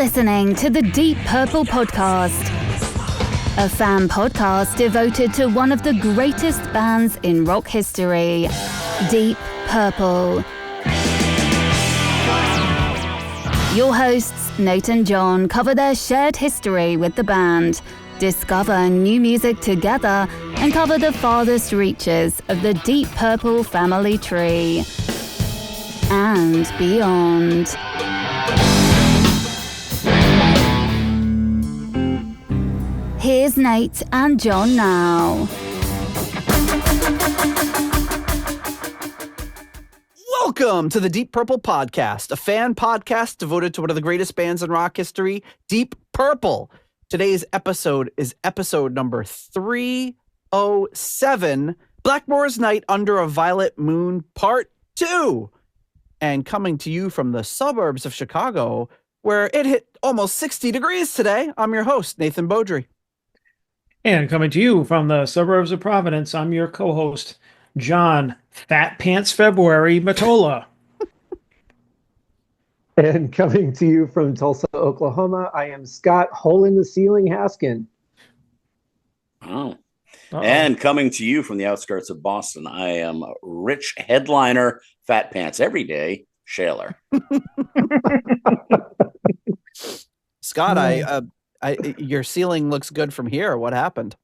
listening to the Deep Purple Podcast, a fan podcast devoted to one of the greatest bands in rock history, Deep Purple. Your hosts, Nate and John, cover their shared history with the band, discover new music together, and cover the farthest reaches of the Deep Purple family tree and beyond. Here's Nate and John now. Welcome to the Deep Purple Podcast, a fan podcast devoted to one of the greatest bands in rock history, Deep Purple. Today's episode is episode number 307, Blackmore's Night Under a Violet Moon, Part 2. And coming to you from the suburbs of Chicago, where it hit almost 60 degrees today, I'm your host, Nathan Beaudry. And coming to you from the suburbs of Providence, I'm your co-host, John Fat Pants February Matola. And coming to you from Tulsa, Oklahoma, I am Scott Hole in the Ceiling Haskin. Oh. And coming to you from the outskirts of Boston, I am Rich Headliner Fat Pants Everyday Shaler. Scott, your ceiling looks good from here. What happened?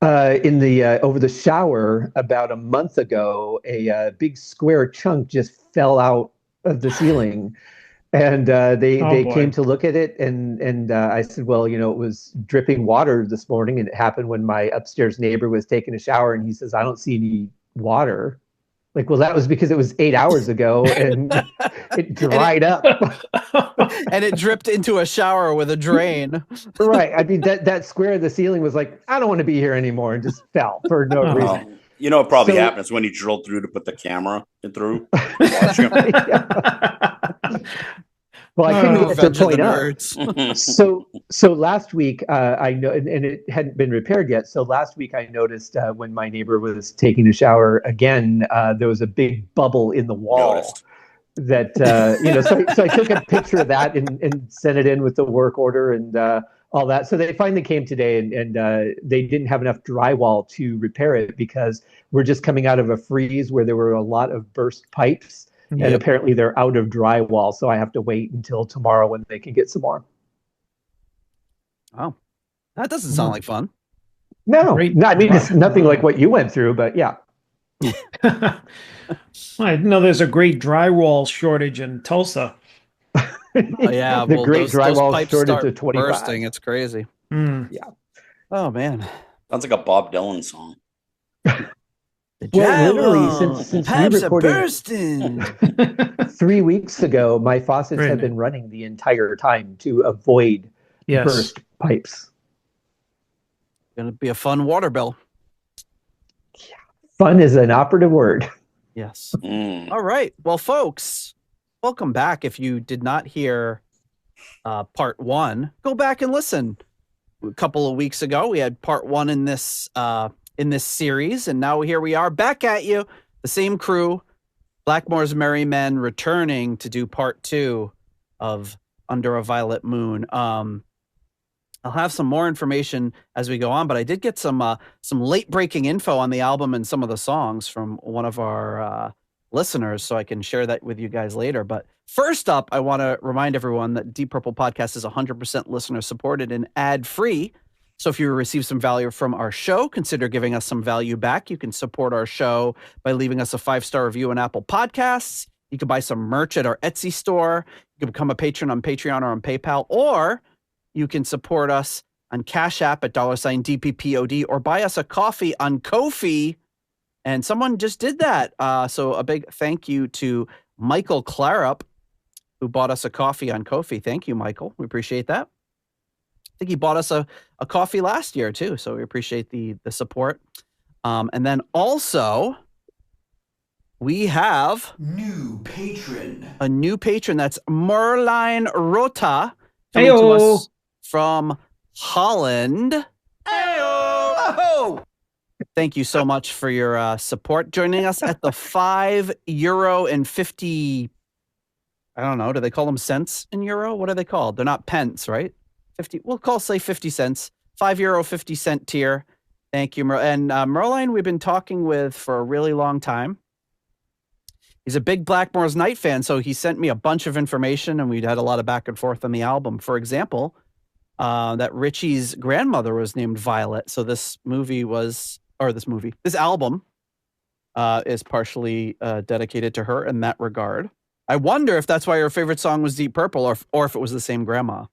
In the over the shower about a month ago, a big square chunk just fell out of the ceiling, and they came to look at it, and I said, well, it was dripping water this morning, and it happened when my upstairs neighbor was taking a shower, and he says, I don't see any water. Like, well, that was because it was 8 hours ago and it dried up. And it dripped into a shower with a drain. Right. I mean, that square of the ceiling was like, I don't want to be here anymore, and just fell for no reason. You know what probably happens when you drilled through to put the camera through? Well, I couldn't get to point out. So last week, I know, and it hadn't been repaired yet. So last week, I noticed when my neighbor was taking a shower again, there was a big bubble in the wall. That so I took a picture of that and sent it in with the work order and all that. So they finally came today, and they didn't have enough drywall to repair it because we're just coming out of a freeze where there were a lot of burst pipes. Yep. And apparently they're out of drywall, so I have to wait until tomorrow when they can get some more. Oh, that doesn't sound like fun. No, I mean, it's nothing like what you went through, but yeah. I know there's a great drywall shortage in Tulsa. Yeah, the great drywall shortage of 25. Bursting. It's crazy. Yeah. Oh man, sounds like a Bob Dylan song. Well, literally, since we recorded 3 weeks ago, my faucets have been running the entire time to avoid burst pipes. Gonna be a fun water bill. Yeah, fun is an operative word. Yes. All right. Well, folks, welcome back. If you did not hear part one, go back and listen. A couple of weeks ago, we had part one in this series, and now here we are back at you, the same crew, Blackmore's Merry Men, returning to do part two of Under a Violet Moon. I'll have some more information as we go on, but I did get some late breaking info on the album and some of the songs from one of our listeners, so I can share that with you guys later. But first up, I want to remind everyone that Deep Purple Podcast is 100% listener supported and ad free. So if you receive some value from our show, consider giving us some value back. You can support our show by leaving us a 5-star review on Apple Podcasts. You can buy some merch at our Etsy store. You can become a patron on Patreon or on PayPal, or you can support us on Cash App at $DPPOD, or buy us a coffee on Ko-fi. And someone just did that. So a big thank you to Michael Clarup, who bought us a coffee on Ko-fi. Thank you, Michael. We appreciate that. I think he bought us a coffee last year too, so we appreciate the support. And then also we have a new patron. That's Merline Rota, coming to us from Holland. Ayo! Thank you so much for your support. Joining us at the €5.50 I don't know. Do they call them cents in euro? What are they called? They're not pence, right? 50. We'll say 50 cents. €5, 50-cent tier. Thank you, and Merline. We've been talking with for a really long time. He's a big Blackmore's Night fan, so he sent me a bunch of information, and we'd had a lot of back and forth on the album. For example, that Richie's grandmother was named Violet. So this album is partially dedicated to her in that regard. I wonder if that's why her favorite song was Deep Purple, or if it was the same grandma.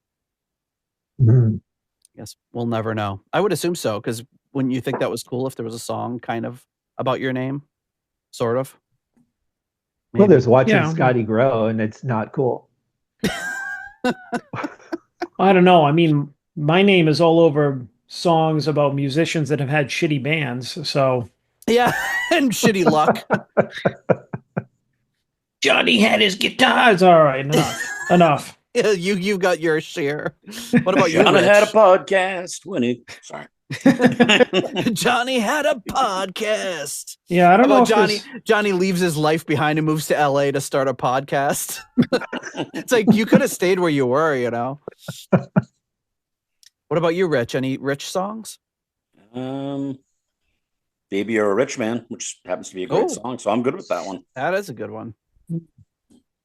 Mm-hmm. Yes, we'll never know. I would assume so, because wouldn't you think that was cool if there was a song kind of about your name? Sort of. Maybe. Well, there's Watching Scotty Grow, and it's not cool. I don't know. I mean, my name is all over songs about musicians that have had shitty bands. So yeah, and shitty luck. Johnny had his guitars. All right, enough. Yeah, you got your share. What about you? Johnny had a podcast when he. Sorry. Johnny had a podcast. Yeah, I don't know. Johnny leaves his life behind and moves to LA to start a podcast. It's like you could have stayed where you were, you know. What about you, Rich? Any Rich songs? Baby You're a Rich Man, which happens to be a great song, so I'm good with that one. That is a good one.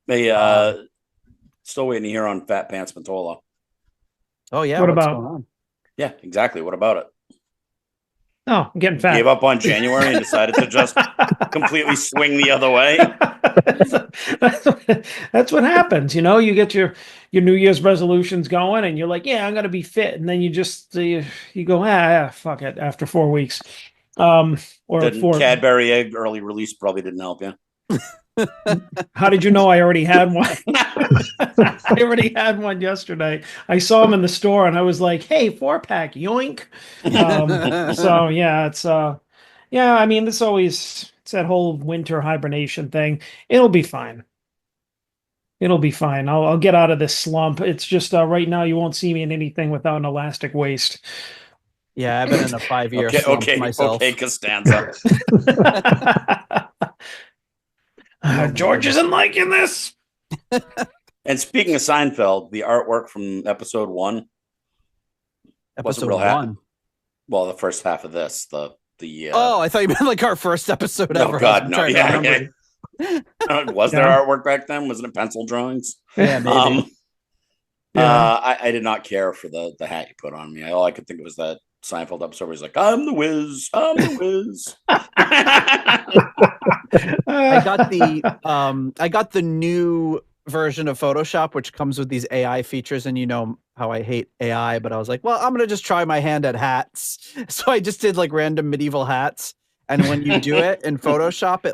Hey, still waiting to hear on Fat Pants Matola. Oh yeah, what's going on? Yeah, exactly. What about it? Oh, I'm getting fat. Gave up on January and decided to just completely swing the other way. That's what happens. You know, you get your New Year's resolutions going and you're like, yeah, I'm going to be fit. And then you just, you go, fuck it after 4 weeks. Cadbury egg early release probably didn't help you. How did you know I already had one? I already had one yesterday. I saw them in the store and I was like, hey, 4-pack, yoink. So yeah, it's I mean, it's that whole winter hibernation thing. It'll be fine. I'll get out of this slump. It's just right now you won't see me in anything without an elastic waist. Yeah, I've been in a 5-year slump myself. Okay, Costanza. George isn't liking this. And speaking of Seinfeld, the artwork from episode 1 wasn't real happy. Well, the first half of this, the I thought you meant like our first episode ever. Oh God, no! Yeah. Was there artwork back then? Wasn't it pencil drawings? Yeah, maybe. I did not care for the hat you put on me. All I could think of was that Seinfeld episode where he's like, I'm the whiz. I got the new version of Photoshop, which comes with these AI features, and you know how I hate AI, but I was like, well, I'm gonna just try my hand at hats. So I just did like random medieval hats, and when you do it in Photoshop,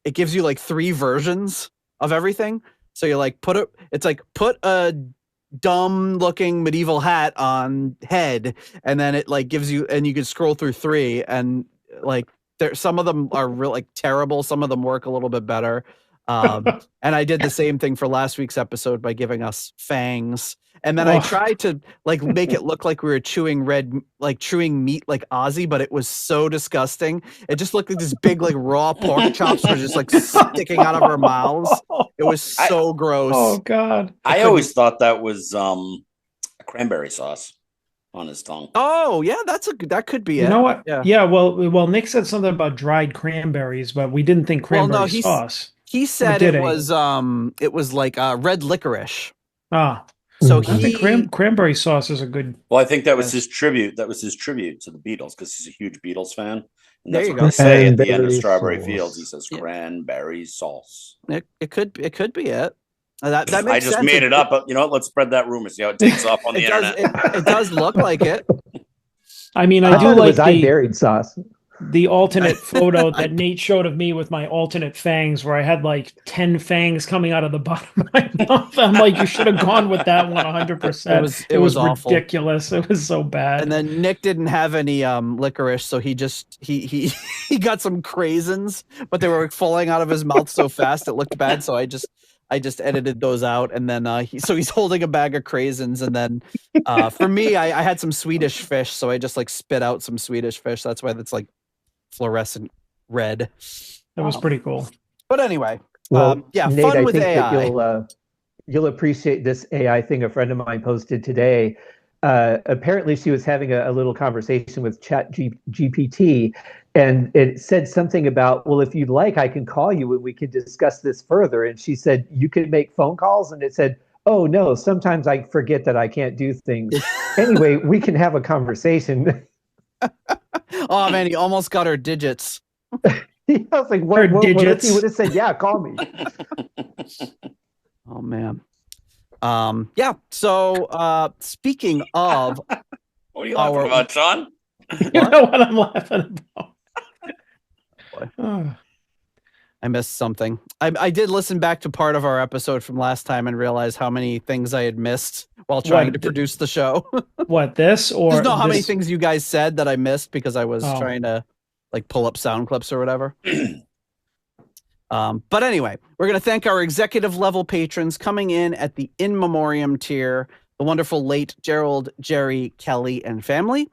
it gives you like 3 versions of everything. So you're like put a dumb looking medieval hat on head, and then it like gives you, and you can scroll through 3, and like some of them are real like terrible, some of them work a little bit better. And I did the same thing for last week's episode by giving us fangs, and then I tried to like make it look like we were chewing meat like Ozzy, but it was so disgusting. It just looked like this big like raw pork chops were just like sticking out of our mouths. It was so gross. Oh God! I always thought that was cranberry sauce on his tongue. Oh yeah, that could be it. You know what? Yeah. Well, Nick said something about dried cranberries, but we didn't think cranberry sauce. He said it was like red licorice. So I think cranberry sauce is a good. Well, I think that was his tribute. That was his tribute to the Beatles because he's a huge Beatles fan. And there that's you what go. they say at the end of Strawberry Fields. He says cranberry sauce. It could be it. That makes I just sense. made it up, but you know what? Let's spread that rumor. See how it takes off on the internet. It does look like it. I mean, I do like I buried sauce. The alternate photo that Nate showed of me with my alternate fangs, where I had like 10 fangs coming out of the bottom of my mouth. I'm like, you should have gone with that one 100%. It was awful. Ridiculous. It was so bad. And then Nick didn't have any licorice, so he got some craisins, but they were falling out of his mouth so fast it looked bad. So I just edited those out, and then he's holding a bag of craisins, and then for me, I had some Swedish fish, so I just like spit out some Swedish fish. That's why that's like fluorescent red. That was pretty cool. But anyway, Well, yeah, Nate, fun I with think AI. that you'll appreciate this AI thing a friend of mine posted today. Apparently, she was having a little conversation with GPT, and it said something about, well, if you'd like, I can call you and we can discuss this further. And she said, you can make phone calls. And it said, oh, no, sometimes I forget that I can't do things. Anyway, we can have a conversation. Oh, man, he almost got her digits. I was like, what if he would have said, yeah, call me? Oh, man. Yeah. So speaking of, what are you laughing about, John? You know what I'm laughing about? I missed something. I did listen back to part of our episode from last time and realize how many things I had missed while trying to produce the show. What, this or just know how many things you guys said that I missed because I was Oh. trying to like pull up sound clips or whatever. But anyway, we're going to thank our executive level patrons coming in at the in memoriam tier, the wonderful late Gerald, Jerry, Kelly, and family.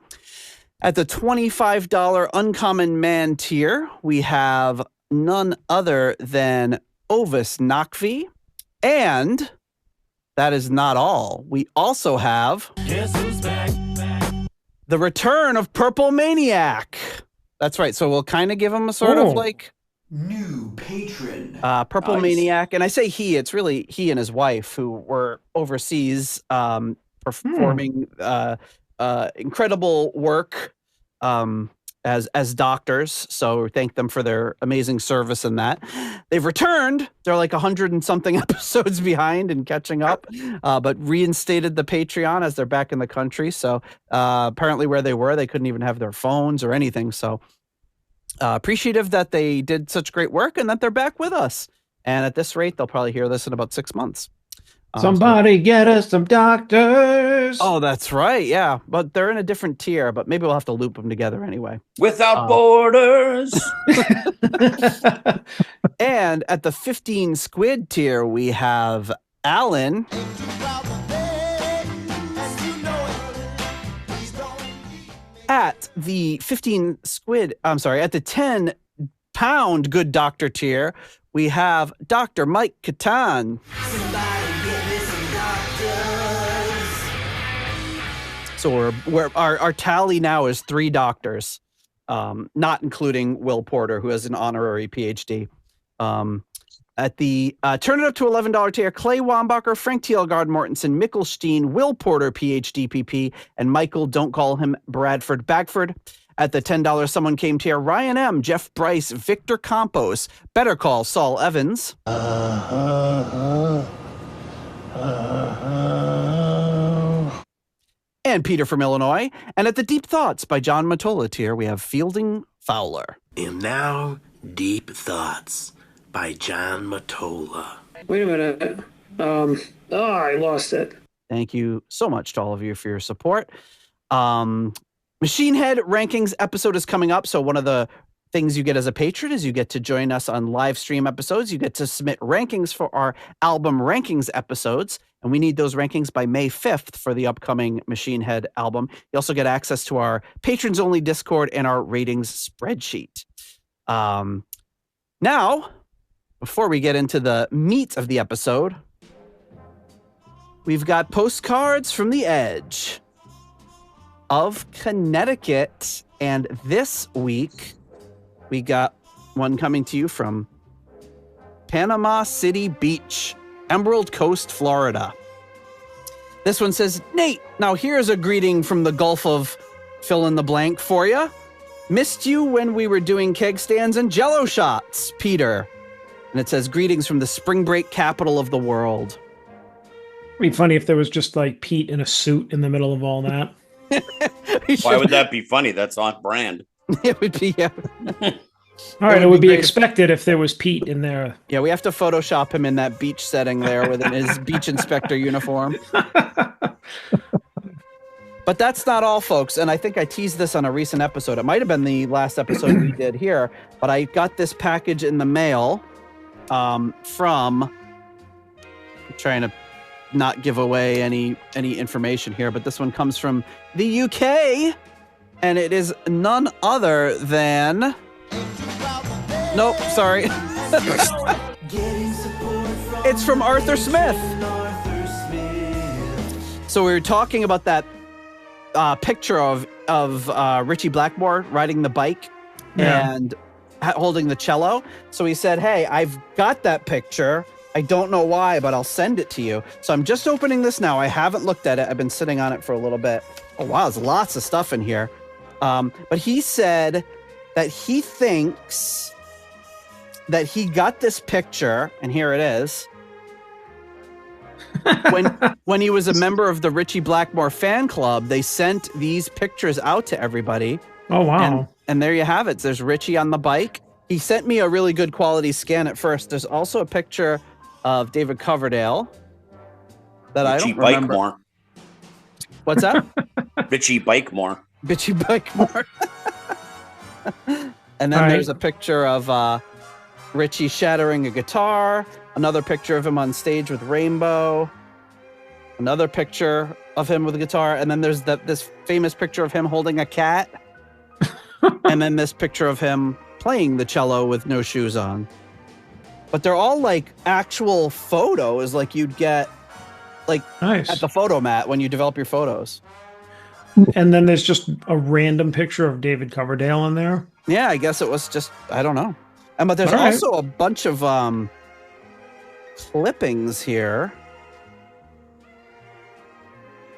At the $25 Uncommon Man tier, we have none other than Ovis Nakvi. And that is not all. We also have the return of Purple Maniac. That's right. So we'll kind of give him a sort of like new patron. Purple Maniac. And I say he, it's really he and his wife who were overseas performing incredible work as doctors. So thank them for their amazing service in that. They've returned. They're like 100 and something episodes behind and catching up, but reinstated the Patreon as they're back in the country. So apparently where they were, they couldn't even have their phones or anything. So appreciative that they did such great work and that they're back with us. And at this rate, they'll probably hear this in about 6 months. Somebody get us some doctors. Oh, that's right. Yeah. But they're in a different tier, but maybe we'll have to loop them together anyway. Without borders. And at the 15 squid tier, we have Alan. At the 15 squid, I'm sorry, at the 10 pound good doctor tier, we have Dr. Mike Catan. So our tally now is 3 doctors, not including Will Porter, who has an honorary PhD. At the turn it up to $11 tier, Clay Wambacher, Frank Thielgard Mortensen, Mickelstein, Will Porter, PhD PP, and Michael, don't call him Bradford Bagford. At the $10 someone came tier, Ryan M., Jeff Bryce, Victor Campos, Better Call Saul Evans. And Peter from Illinois. And at the Deep Thoughts by John Matola tier, we have Fielding Fowler. And now, Deep Thoughts by John Matola. Wait a minute. I lost it. Thank you so much to all of you for your support. Machine Head Rankings episode is coming up. So one of the things you get as a patron is you get to join us on live stream episodes. You get to submit rankings for our album rankings episodes. And we need those rankings by May 5th for the upcoming Machine Head album. You also get access to our patrons only Discord and our ratings spreadsheet. Now, before we get into the meat of the episode, we've got postcards from the edge of Connecticut. And this week, we got one coming to you from Panama City Beach, Emerald Coast, Florida. This one says, Nate, now here's a greeting from the Gulf of fill in the blank for you. Missed you when we were doing keg stands and jello shots, Peter. And it says, greetings from the spring break capital of the world. It'd be funny if there was just like Pete in a suit in the middle of all that. Why would that be funny? That's on brand. It would be, yeah. All right, it would be expected if there was Pete in there. Yeah, we have to Photoshop him in that beach setting there within his beach inspector uniform. But that's not all, folks. And I think I teased this on a recent episode. It might have been the last episode we did here, but I got this package in the mail from, I'm trying to not give away any information here, but this one comes from the UK, and it is none other than... Nope, sorry. It's from Arthur Smith. So we were talking about that picture of Richie Blackmore riding the bike and holding the cello. So he said, hey, I've got that picture. I don't know why, but I'll send it to you. So I'm just opening this now. I haven't looked at it. I've been sitting on it for a little bit. Oh, wow. There's lots of stuff in here. But he said that he thinks that he got this picture, and here it is, when he was a member of the Richie Blackmore fan club. They sent these pictures out to everybody. Oh, wow. And there you have it. There's Richie on the bike. He sent me a really good quality scan at first. There's also a picture of David Coverdale that Richie I don't remember. Bikemore. What's that? Richie Bikemore. Richie Blackmore. And then there's a picture of Richie shattering a guitar, another picture of him on stage with Rainbow, another picture of him with a guitar, and then there's this famous picture of him holding a cat, and then this picture of him playing the cello with no shoes on. But they're all like actual photos like you'd get like at the photo mat when you develop your photos. And then there's just a random picture of David Coverdale in there. Yeah, I guess it was just, I don't know. But there's also a bunch of clippings here.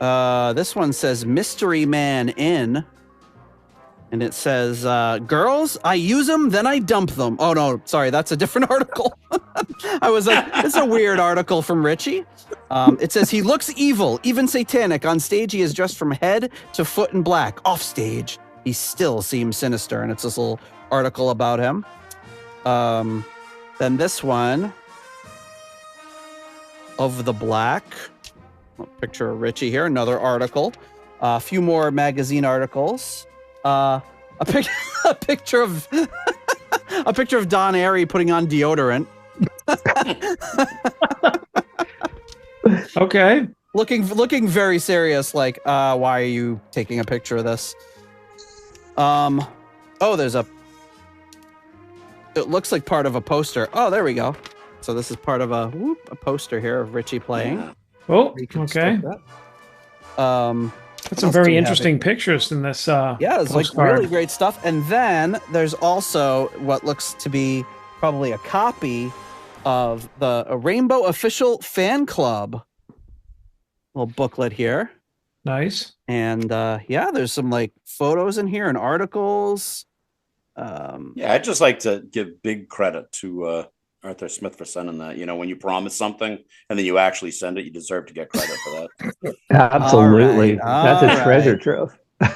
This one says Mystery Man In. And it says, girls, I use them, then I dump them. Oh, no, sorry, that's a different article. I was like, it's a weird article from Richie. It says, he looks evil, even satanic. On stage, he is dressed from head to foot in black. Off stage, he still seems sinister. And it's this little article about him. Then this one, Of the Black. A picture of Richie here, another article. A few more magazine articles. A picture of a picture of Don Airey putting on deodorant. Okay. Looking very serious, like, why are you taking a picture of this? There's it looks like part of a poster. Oh, there we go. So this is part of a poster here of Richie playing. Yeah. Oh, okay. That's some very interesting pictures in this. It's like really great stuff. And then there's also what looks to be probably a copy of a Rainbow Official Fan Club little booklet here. Nice. And there's some like photos in here and articles. I'd just like to give big credit to Arthur Smith for sending that. You know, when you promise something and then you actually send it, you deserve to get credit for that. Absolutely. That's a treasure trove. I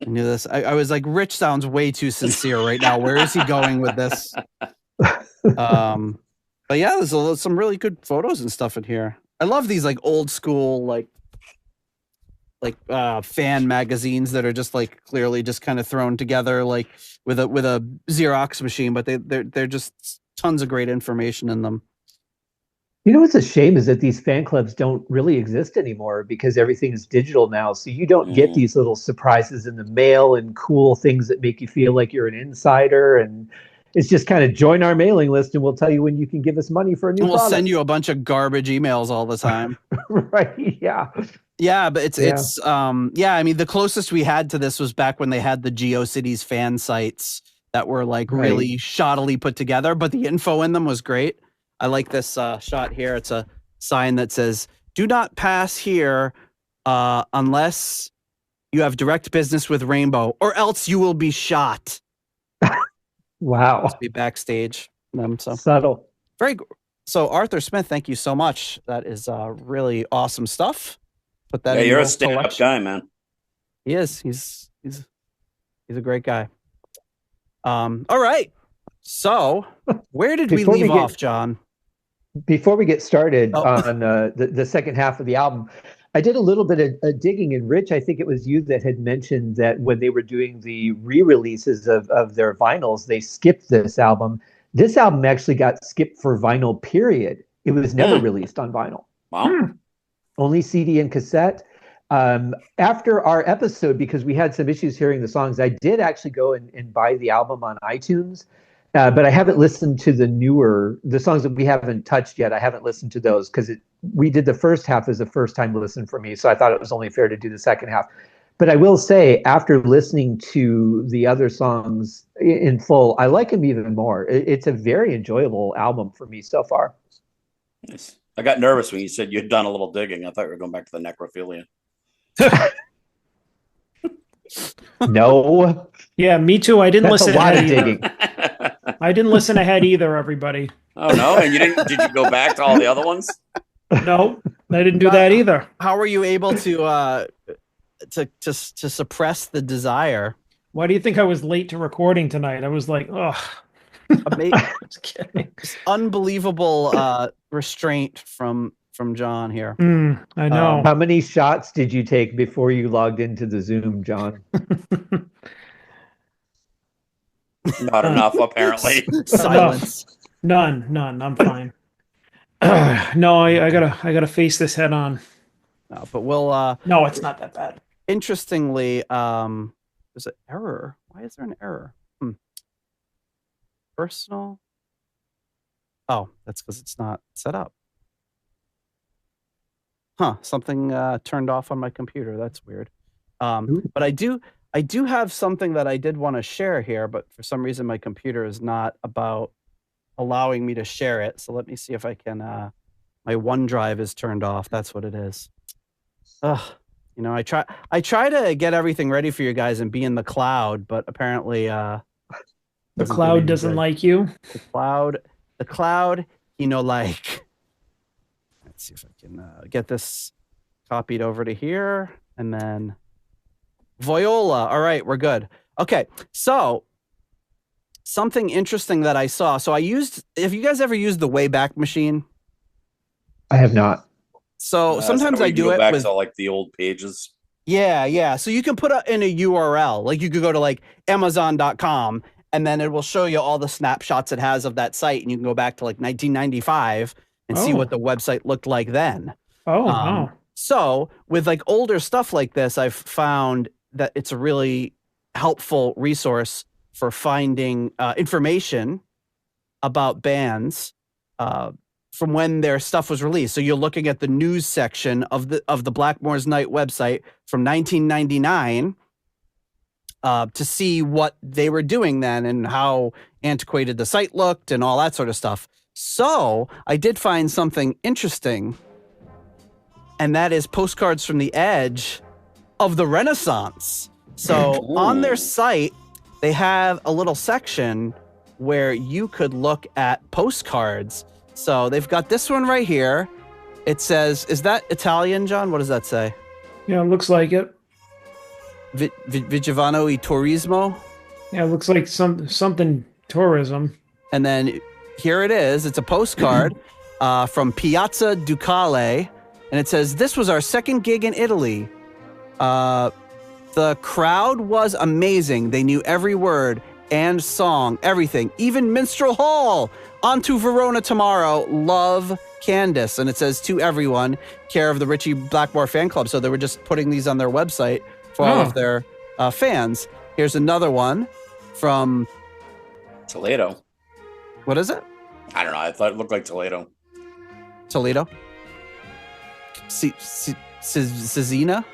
knew this. I was like, Rich sounds way too sincere right now. Where is he going with this? But yeah, there's some really good photos and stuff in here. I love these like old school like fan magazines that are just like clearly just kind of thrown together like with a Xerox machine, but they're just tons of great information in them. You know what's a shame is that these fan clubs don't really exist anymore because everything is digital now. So you don't get these little surprises in the mail and cool things that make you feel like you're an insider. And it's just kind of join our mailing list and we'll tell you when you can give us money for a new product. We'll send you a bunch of garbage emails all the time. Right. Yeah. Yeah, but I mean, the closest we had to this was back when they had the GeoCities fan sites that were like really shoddily put together, but the info in them was great. I like this shot here. It's a sign that says, do not pass here unless you have direct business with Rainbow or else you will be shot. Wow. Must be backstage. So. Subtle. So Arthur Smith, thank you so much. That is really awesome stuff. Put that you're a stand-up guy, man. He is. He's a great guy. All right. So where did we leave off, John? Before we get started on the second half of the album, I did a little bit of digging, and Rich, I think it was you that had mentioned that when they were doing the re-releases of their vinyls, they skipped this album. This album actually got skipped for vinyl, period. It was never released on vinyl. Wow. Only CD and cassette. After our episode, because we had some issues hearing the songs, I did actually go and buy the album on iTunes. But I haven't listened to the songs that we haven't touched yet. I haven't listened to those because we did the first half as a first time listen for me. So I thought it was only fair to do the second half. But I will say, after listening to the other songs in full, I like them even more. It's a very enjoyable album for me so far. Nice. I got nervous when you said you'd done a little digging. I thought you were going back to the necrophilia. No. Yeah, me too. I didn't listen a lot ahead of either. digging. I didn't listen ahead either, everybody. Oh no, and you didn't? Did you go back to all the other ones? No, I didn't do that either. How were you able to suppress the desire? Why do you think I was late to recording tonight? I was like, oh. Just kidding. Just unbelievable restraint from John here. I know. How many shots did you take before you logged into the Zoom, John? Not enough, apparently. Silence. None. I'm fine. No, I gotta face this head on. No, but we'll. No, it's not that bad. Interestingly, there's an error. Why is there an error? Personal. Oh, that's because it's not set up. Something turned off on my computer. That's weird. But I do have something that I did want to share here, but for some reason my computer is not about allowing me to share it. So let me see if I can. My OneDrive is turned off. That's what it is. I try to get everything ready for you guys and be in the cloud, but apparently the cloud doesn't like you. The cloud, like. Let's see if I can get this copied over to here, and then Viola. All right, we're good. Okay, so something interesting that I saw. So have you guys ever used the Wayback Machine? I have not. So sometimes I do it back with to like the old pages. Yeah. So you can put in a URL, like you could go to like Amazon.com, and then it will show you all the snapshots it has of that site, and you can go back to like 1995 and see what the website looked like then. Wow. So with like older stuff like this, I've found that it's a really helpful resource for finding information about bands from when their stuff was released. So you're looking at the news section of the Blackmore's Night website from 1999 to see what they were doing then and how antiquated the site looked and all that sort of stuff. So I did find something interesting, and that is postcards from the edge of the Renaissance. So on their site, they have a little section where you could look at postcards. So they've got this one right here. It says, is that Italian, John? What does that say? Yeah, it looks like it. Vigevano e Turismo? Yeah, it looks like something tourism. And then here it is. It's a postcard from Piazza Ducale. And it says, this was our second gig in Italy. The crowd was amazing. They knew every word and song, everything, even Minstrel Hall. On to Verona tomorrow. Love, Candace. And it says, to everyone, care of the Richie Blackmore fan club. So they were just putting these on their website for all of their fans. Here's another one from Toledo. What is it? I don't know. I thought it looked like Toledo. Toledo? Cezina?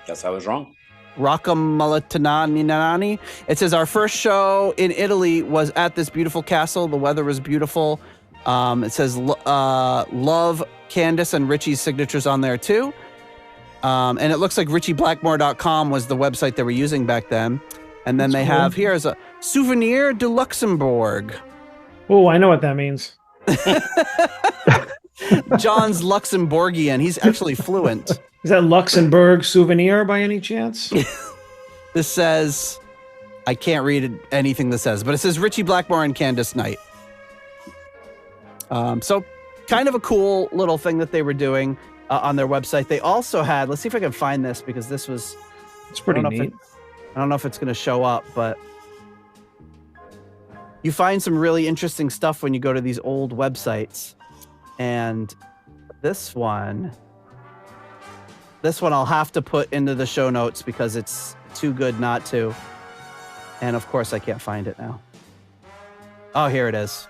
Guess I was wrong. Rockamalatanani. It says, our first show in Italy was at this beautiful castle. The weather was beautiful. It says, love, Candace, and Richie's signatures on there too. And it looks like RichieBlackmore.com was the website they were using back then. And then That's they cool. have, here's a Souvenir de Luxembourg. Oh, I know what that means. John's Luxembourgian. He's actually fluent. Is that Luxembourg souvenir by any chance? This says, I can't read anything that says, but it says Richie Blackmore and Candace Knight. So kind of a cool little thing that they were doing on their website. They also had, let's see if I can find this because this was, It's pretty neat. I don't know if it's going to show up, but you find some really interesting stuff when you go to these old websites. And this one I'll have to put into the show notes because it's too good not to. And of course, I can't find it now. Oh, here it is.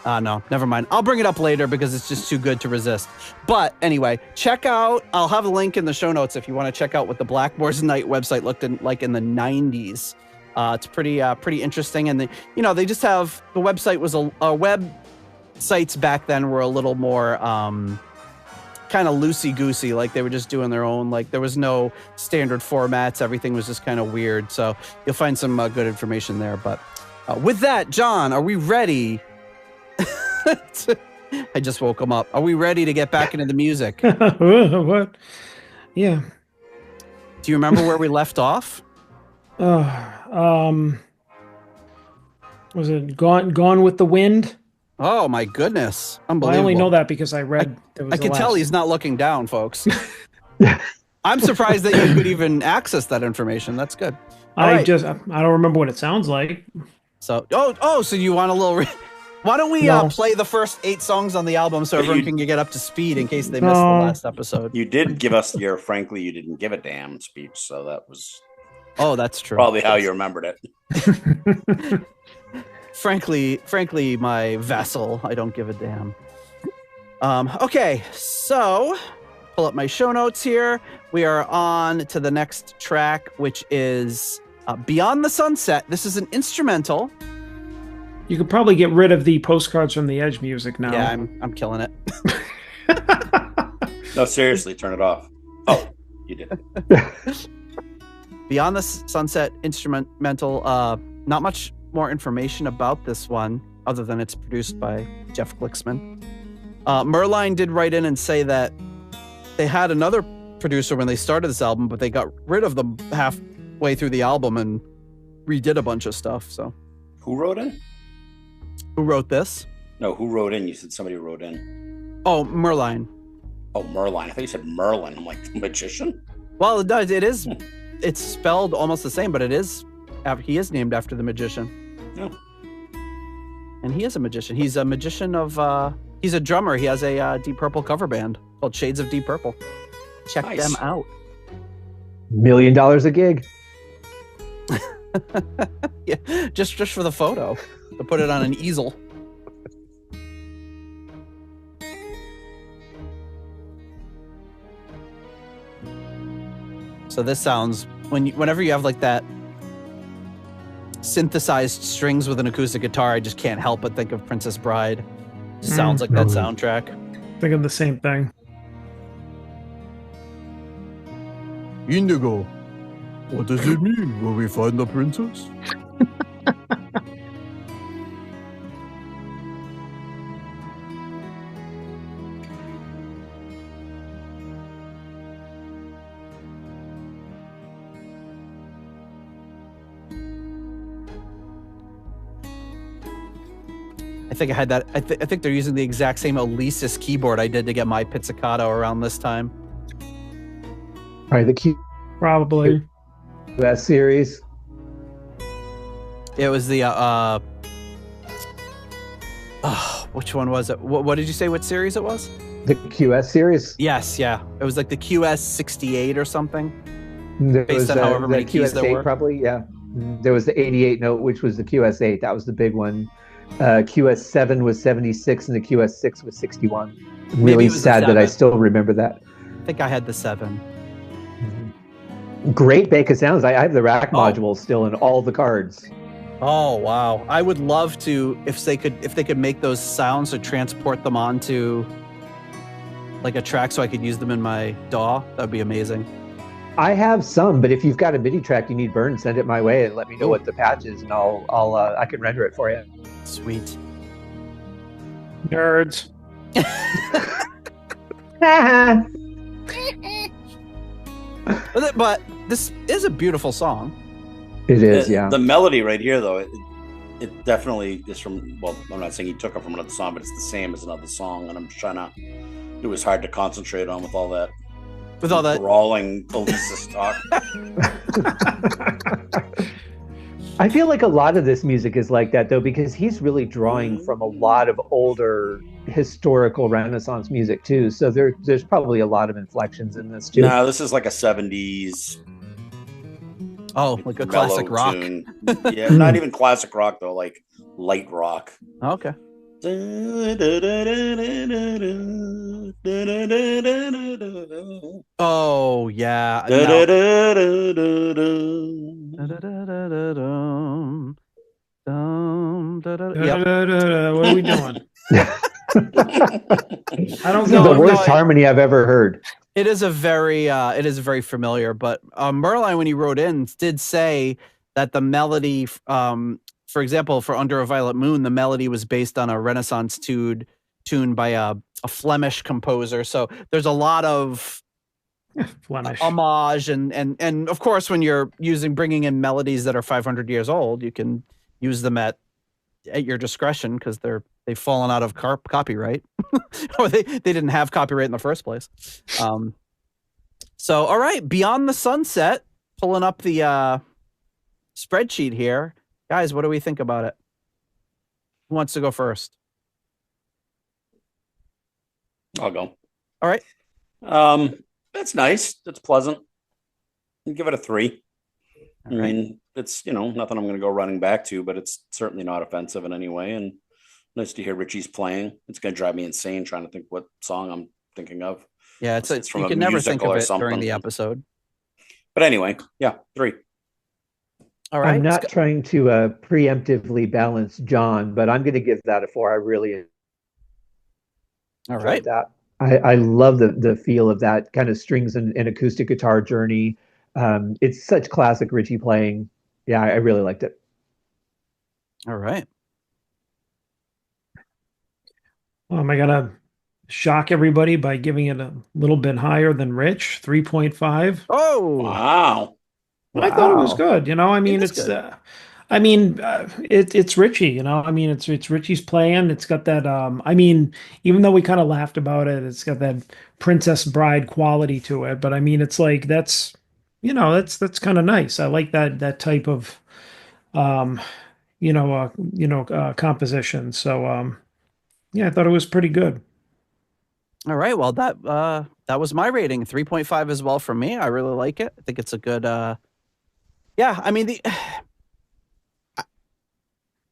No, never mind. I'll bring it up later because it's just too good to resist. But anyway, check out, I'll have a link in the show notes if you want to check out what the Blackmore's Night website looked like in the 90s. It's pretty interesting. And they just have, the website was a web sites back then were a little more kind of loosey-goosey, like they were just doing their own, like there was no standard formats. Everything was just kind of weird. So you'll find some good information there. But with that, John, are we ready? I just woke him up. Are we ready to get back into the music? What? Yeah. Do you remember where we left off? Was it Gone with the Wind? Oh my goodness. Unbelievable. I only know that because I read. I can tell he's not looking down, folks. I'm surprised that you could even access that information. That's good. I don't remember what it sounds like. So, so you want a little... Why don't we play the first 8 songs on the album so everyone can get up to speed in case they missed the last episode? You did give us your frankly you didn't give a damn speech, so that was... Oh, that's true. Probably how you remembered it. Frankly, my vassal, I don't give a damn. Okay, so pull up my show notes here. We are on to the next track, which is Beyond the Sunset. This is an instrumental. You could probably get rid of the Postcards from the Edge music now. Yeah, I'm killing it. No, seriously, turn it off. Oh, you did. Beyond the Sunset instrumental. Not much more information about this one other than it's produced by Jeff Glicksman. Merline did write in and say that they had another producer when they started this album, but they got rid of them halfway through the album and redid a bunch of stuff. So, who wrote in? Who wrote this? No, who wrote in? You said somebody wrote in. Oh, Merline. Oh, Merline. I thought you said Merlin. I'm like, magician? Well, it does. It is. It's spelled almost the same, but it is. He is named after the magician. Yeah. And he is a magician. He's a magician of... he's a drummer. He has a Deep Purple cover band called Shades of Deep Purple. Check them out. $1 million a gig. Yeah, just for the photo. To put it on an easel. So this sounds... Whenever you have like that synthesized strings with an acoustic guitar, I just can't help but think of Princess Bride. It sounds like that soundtrack. Thinking the same thing. Indigo. What does it mean? Will we find the princess? I think I had that. I think they're using the exact same Alesis keyboard I did to get my pizzicato around this time. Right, the key. Probably. That series. It was the which one was it? What did you say? What series it was? The QS series. Yes, yeah. It was like the QS 68 or something. Based on however many keys there were. Probably, yeah. There was the 88 note, which was the QS8. That was the big one. QS7 was 76 and the QS6 was 61. Really sad that I still remember that. I think I had the 7. Great Baker sounds. I have the rack module still in all the cards. Oh wow! I would love to if they could make those sounds or transport them onto like a track so I could use them in my DAW. That'd be amazing. I have some, but if you've got a MIDI track you need burned, send it my way and let me know what the patch is, and I can render it for you. Sweet. Nerds. But this is a beautiful song. It is, yeah. The melody right here, though, it definitely is from, well, I'm not saying he took it from another song, but it's the same as another song, and I'm just trying to, it was hard to concentrate on with all that. With all that brawling Alesis talk. I feel like a lot of this music is like that, though, because he's really drawing from a lot of older historical Renaissance music, too. So there's probably a lot of inflections in this, too. No, this is like a 70s. Oh, like a classic rock. Tune. Yeah, not even classic rock, though. Like light rock. Okay. Oh yeah. No. Yep. What are we doing? I don't This is the worst harmony I've ever heard. It is very familiar, but Merline, when he wrote in, did say that the melody, for example, for Under a Violet Moon, the melody was based on a Renaissance tune by a Flemish composer. So there's a lot of Flemish homage, and of course, when you're bringing in melodies that are 500 years old, you can use them at your discretion because they've fallen out of copyright, or they didn't have copyright in the first place. So, all right, Beyond the Sunset, pulling up the spreadsheet here, guys. What do we think about it? Who wants to go first? I'll go. All right. That's nice. That's pleasant. I'll give it a 3. All right. I mean, it's, nothing I'm going to go running back to, but it's certainly not offensive in any way. And nice to hear Richie's playing. It's going to drive me insane trying to think what song I'm thinking of. Yeah, it's from you can never think of it during the episode. But anyway, yeah, 3. All right. I'm not trying to preemptively balance John, but I'm going to give that a 4. I really enjoyed that. I love the feel of that kind of strings and acoustic guitar journey. It's such classic Richie playing. Yeah, I really liked it. All right. Am I gonna shock everybody by giving it a little bit higher than Rich? 3.5. Oh, wow! But I thought it was good. I mean, it's Richie. I mean, it's Richie's playing. It's got that. I mean, even though we kind of laughed about it, it's got that Princess Bride quality to it. But I mean, it's like that's kind of nice. I like that type of composition. So yeah, I thought it was pretty good. All right. Well, that was my rating, 3.5 as well from me. I really like it. I think it's a good. Yeah, I mean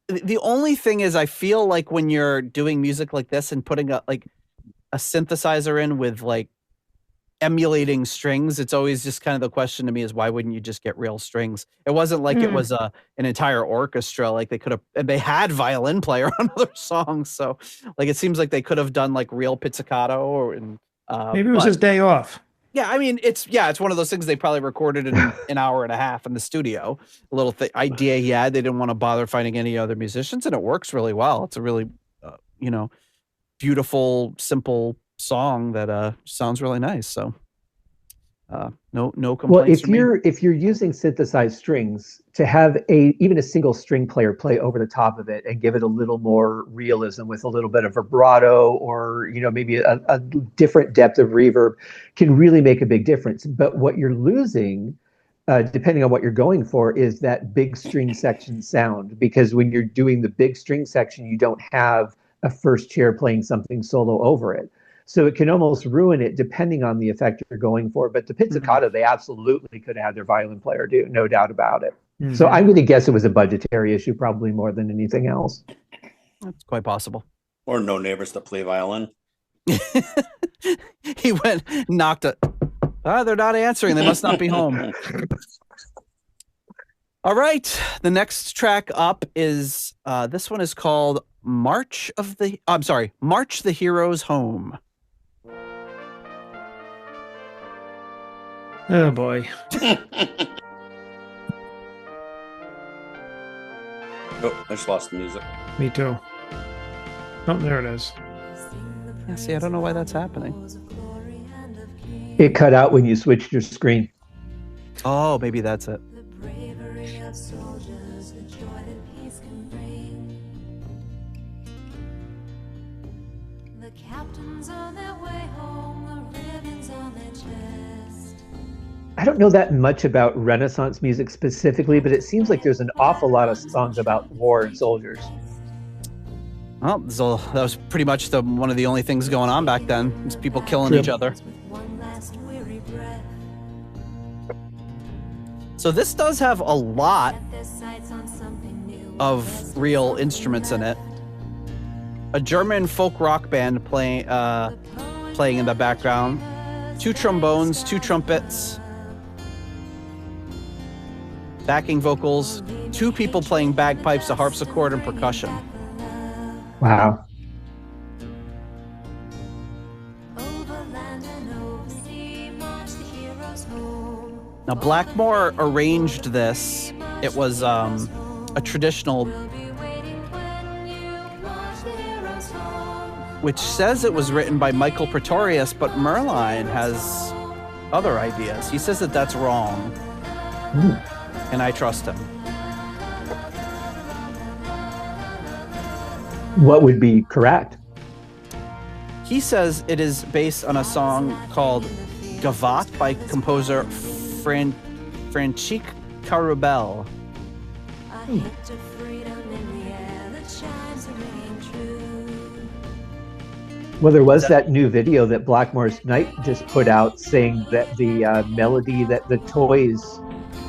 the only thing is, I feel like when you're doing music like this and putting a synthesizer in with like emulating strings, it's always just kind of the question to me is, why wouldn't you just get real strings? It wasn't like it was an entire orchestra. Like they had violin player on other songs. So like, it seems like they could have done like real pizzicato maybe it was his day off. Yeah, I mean, it's one of those things they probably recorded in an hour and a half in the studio. A little idea he had. They didn't want to bother finding any other musicians, and it works really well. It's a really, beautiful, simple song that sounds really nice. So, no complaints. Well, if you're using synthesized strings, to have even a single string player play over the top of it and give it a little more realism with a little bit of vibrato, or maybe a different depth of reverb, can really make a big difference. But what you're losing, depending on what you're going for, is that big string section sound, because when you're doing the big string section, you don't have a first chair playing something solo over it. So it can almost ruin it depending on the effect you're going for. But the pizzicato, they absolutely could have had their violin player do, no doubt about it. Mm-hmm. So I'm going to guess it was a budgetary issue, probably more than anything else. That's quite possible. Or no neighbors to play violin. He went, knocked it. They're not answering. They must not be home. All right. The next track up is, this one is called March the Heroes Home. Oh boy. Oh, I just lost the music. Me too. Oh, there it is. Yeah, see, I don't know why that's happening. It cut out when you switched your screen. Oh, maybe that's it. I don't know that much about Renaissance music specifically, but it seems like there's an awful lot of songs about war and soldiers. Well, so that was pretty much one of the only things going on back then, is people killing each other. So this does have a lot of real instruments in it. A German folk rock band playing in the background. 2 trombones, 2 trumpets, backing vocals, 2 people playing bagpipes, a harpsichord, and percussion. Wow. Now, Blackmore arranged this. It was a traditional, which says it was written by Michael Pretorius, but Merline has other ideas. He says that that's wrong, and I trust him. What would be correct? He says it is based on a song called Gavotte by composer Francisque Carubel. Well, there was that new video that Blackmore's Night just put out saying that the melody that the Toys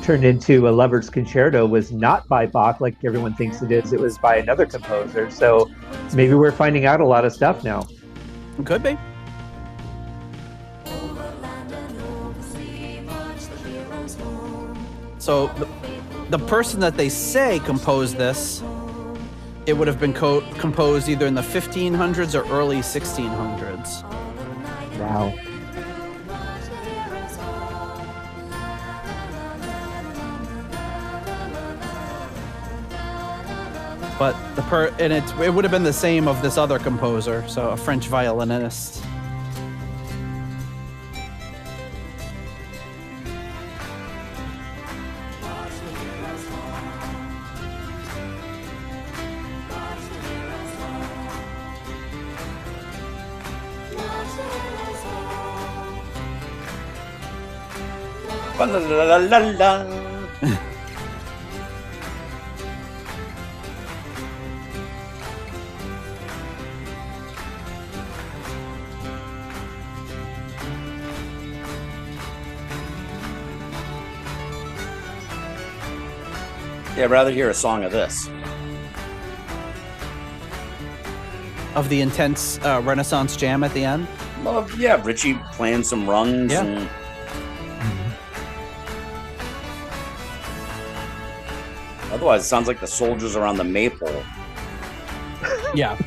turned into a Lover's Concerto was not by Bach like everyone thinks it is. It was by another composer. So maybe we're finding out a lot of stuff now. Could be. So the person that they say composed this, it would have been composed either in the 1500s or early 1600s. Wow. But it would have been the same of this other composer, so a French violinist. La la la la. Yeah, I'd rather hear a song of this. Of the intense Renaissance jam at the end? Well, yeah, Richie playing some rungs. Yeah. And... Otherwise, it sounds like the soldiers are on the Maypole. Yeah.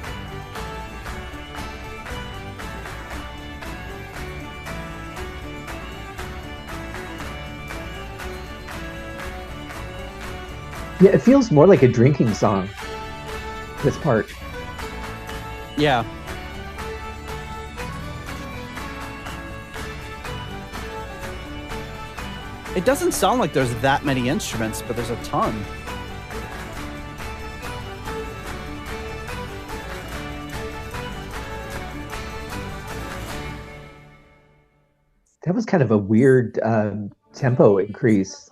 Yeah, it feels more like a drinking song, this part. Yeah. It doesn't sound like there's that many instruments, but there's a ton. That was kind of a weird tempo increase.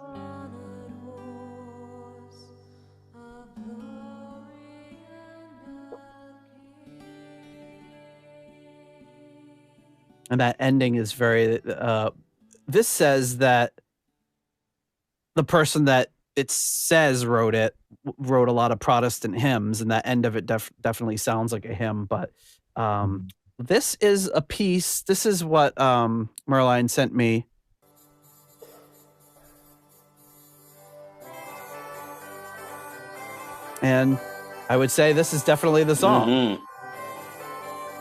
And that ending is very, this says that the person that it says wrote a lot of Protestant hymns, and that end of it definitely sounds like a hymn. But this is a piece. This is what Merline sent me. And I would say this is definitely the song. Mm-hmm.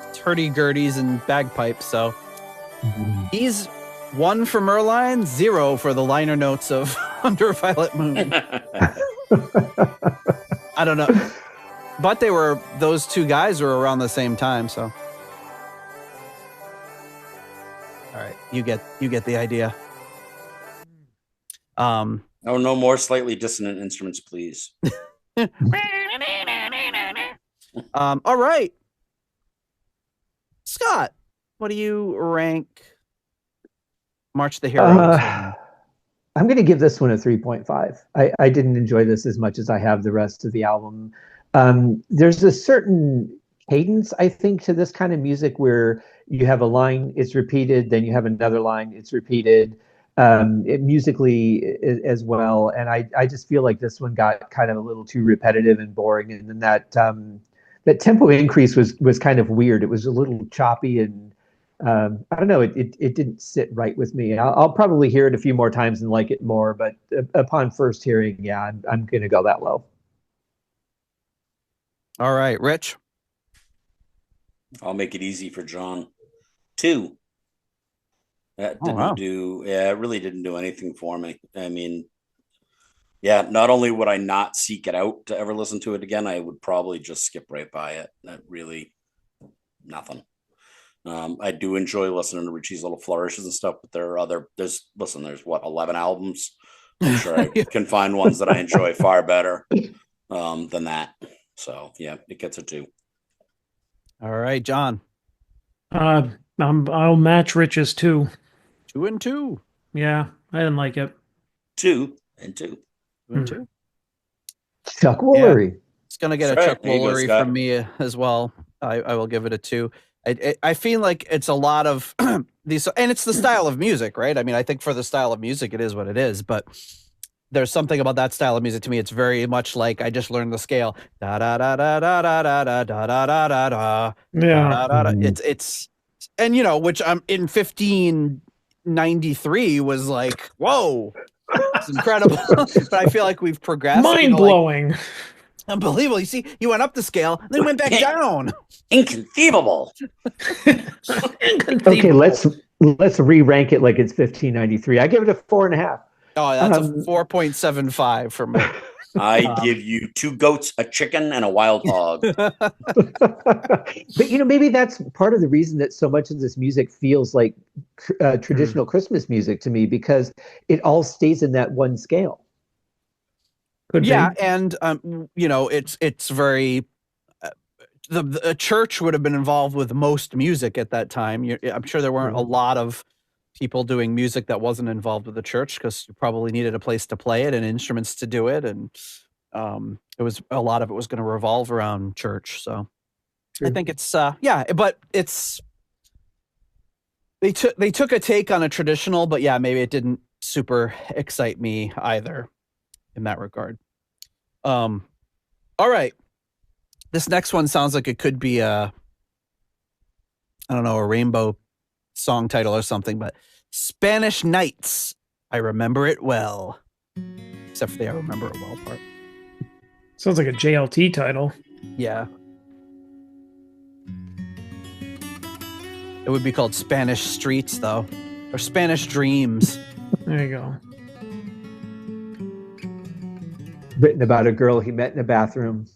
It's hurdy-gurdies and bagpipes. So he's 1 for Merline, 0 for the liner notes of Under a Violet Moon. I don't know. But those two guys were around the same time, so. All right, you get the idea. Oh, no more slightly dissonant instruments, please. All right. Scott, what do you rank March the Heroes? I'm going to give this one a 3.5. I didn't enjoy this as much as I have the rest of the album. There's a certain cadence, I think, to this kind of music where you have a line, it's repeated, then you have another line, it's repeated. musically as well. And I just feel like this one got kind of a little too repetitive and boring. And then that tempo increase was kind of weird. It was a little choppy and I don't know. It didn't sit right with me. I'll probably hear it a few more times and like it more. But upon first hearing, yeah, I'm going to go that low. All right, Rich. I'll make it easy for John. 2. That didn't it really didn't do anything for me. I mean, yeah, not only would I not seek it out to ever listen to it again, I would probably just skip right by it. That really, nothing. I do enjoy listening to Richie's Little Flourishes and stuff, but there's what, 11 albums? I'm sure I can find ones that I enjoy far better than that. So yeah, it gets a 2. All right, John. I'll match Rich's 2. 2 and 2. Yeah, I didn't like it. 2 and 2. 2 and 2. Chuck Woolery. Yeah, it's gonna get a Chuck Woolery from me as well. I will give it a 2. I feel like it's a lot of these, and it's the style of music, right? I mean, I think for the style of music, it is what it is, but there's something about that style of music to me. It's very much like I just learned the scale. Da da da da da da da da da da da da da. Yeah. It's and which I'm in 1593 was like, whoa, it's incredible. But I feel like we've progressed. Mind blowing. Unbelievable. You see, you went up the scale, then went back down. Inconceivable. Okay, let's re-rank it like it's 1593. I give it a 4.5. Oh, that's a 4.75 for me. I give you 2 goats, a chicken, and a wild hog. But maybe that's part of the reason that so much of this music feels like traditional Christmas music to me, because it all stays in that one scale. Could yeah, be. and it's very. The church would have been involved with most music at that time. I'm sure there weren't a lot of people doing music that wasn't involved with the church, because you probably needed a place to play it and instruments to do it, and it was a lot of it was going to revolve around church. So I think it's but it's they took a take on a traditional, but yeah, maybe it didn't super excite me either in that regard. All right, this next one sounds like it could be a rainbow song title or something, but Spanish Nights, I Remember It Well. Except for the I Remember It Well part. Sounds like a JLT title. Yeah. It would be called Spanish Streets, though. Or Spanish Dreams. There you go. Written about a girl he met in a bathroom.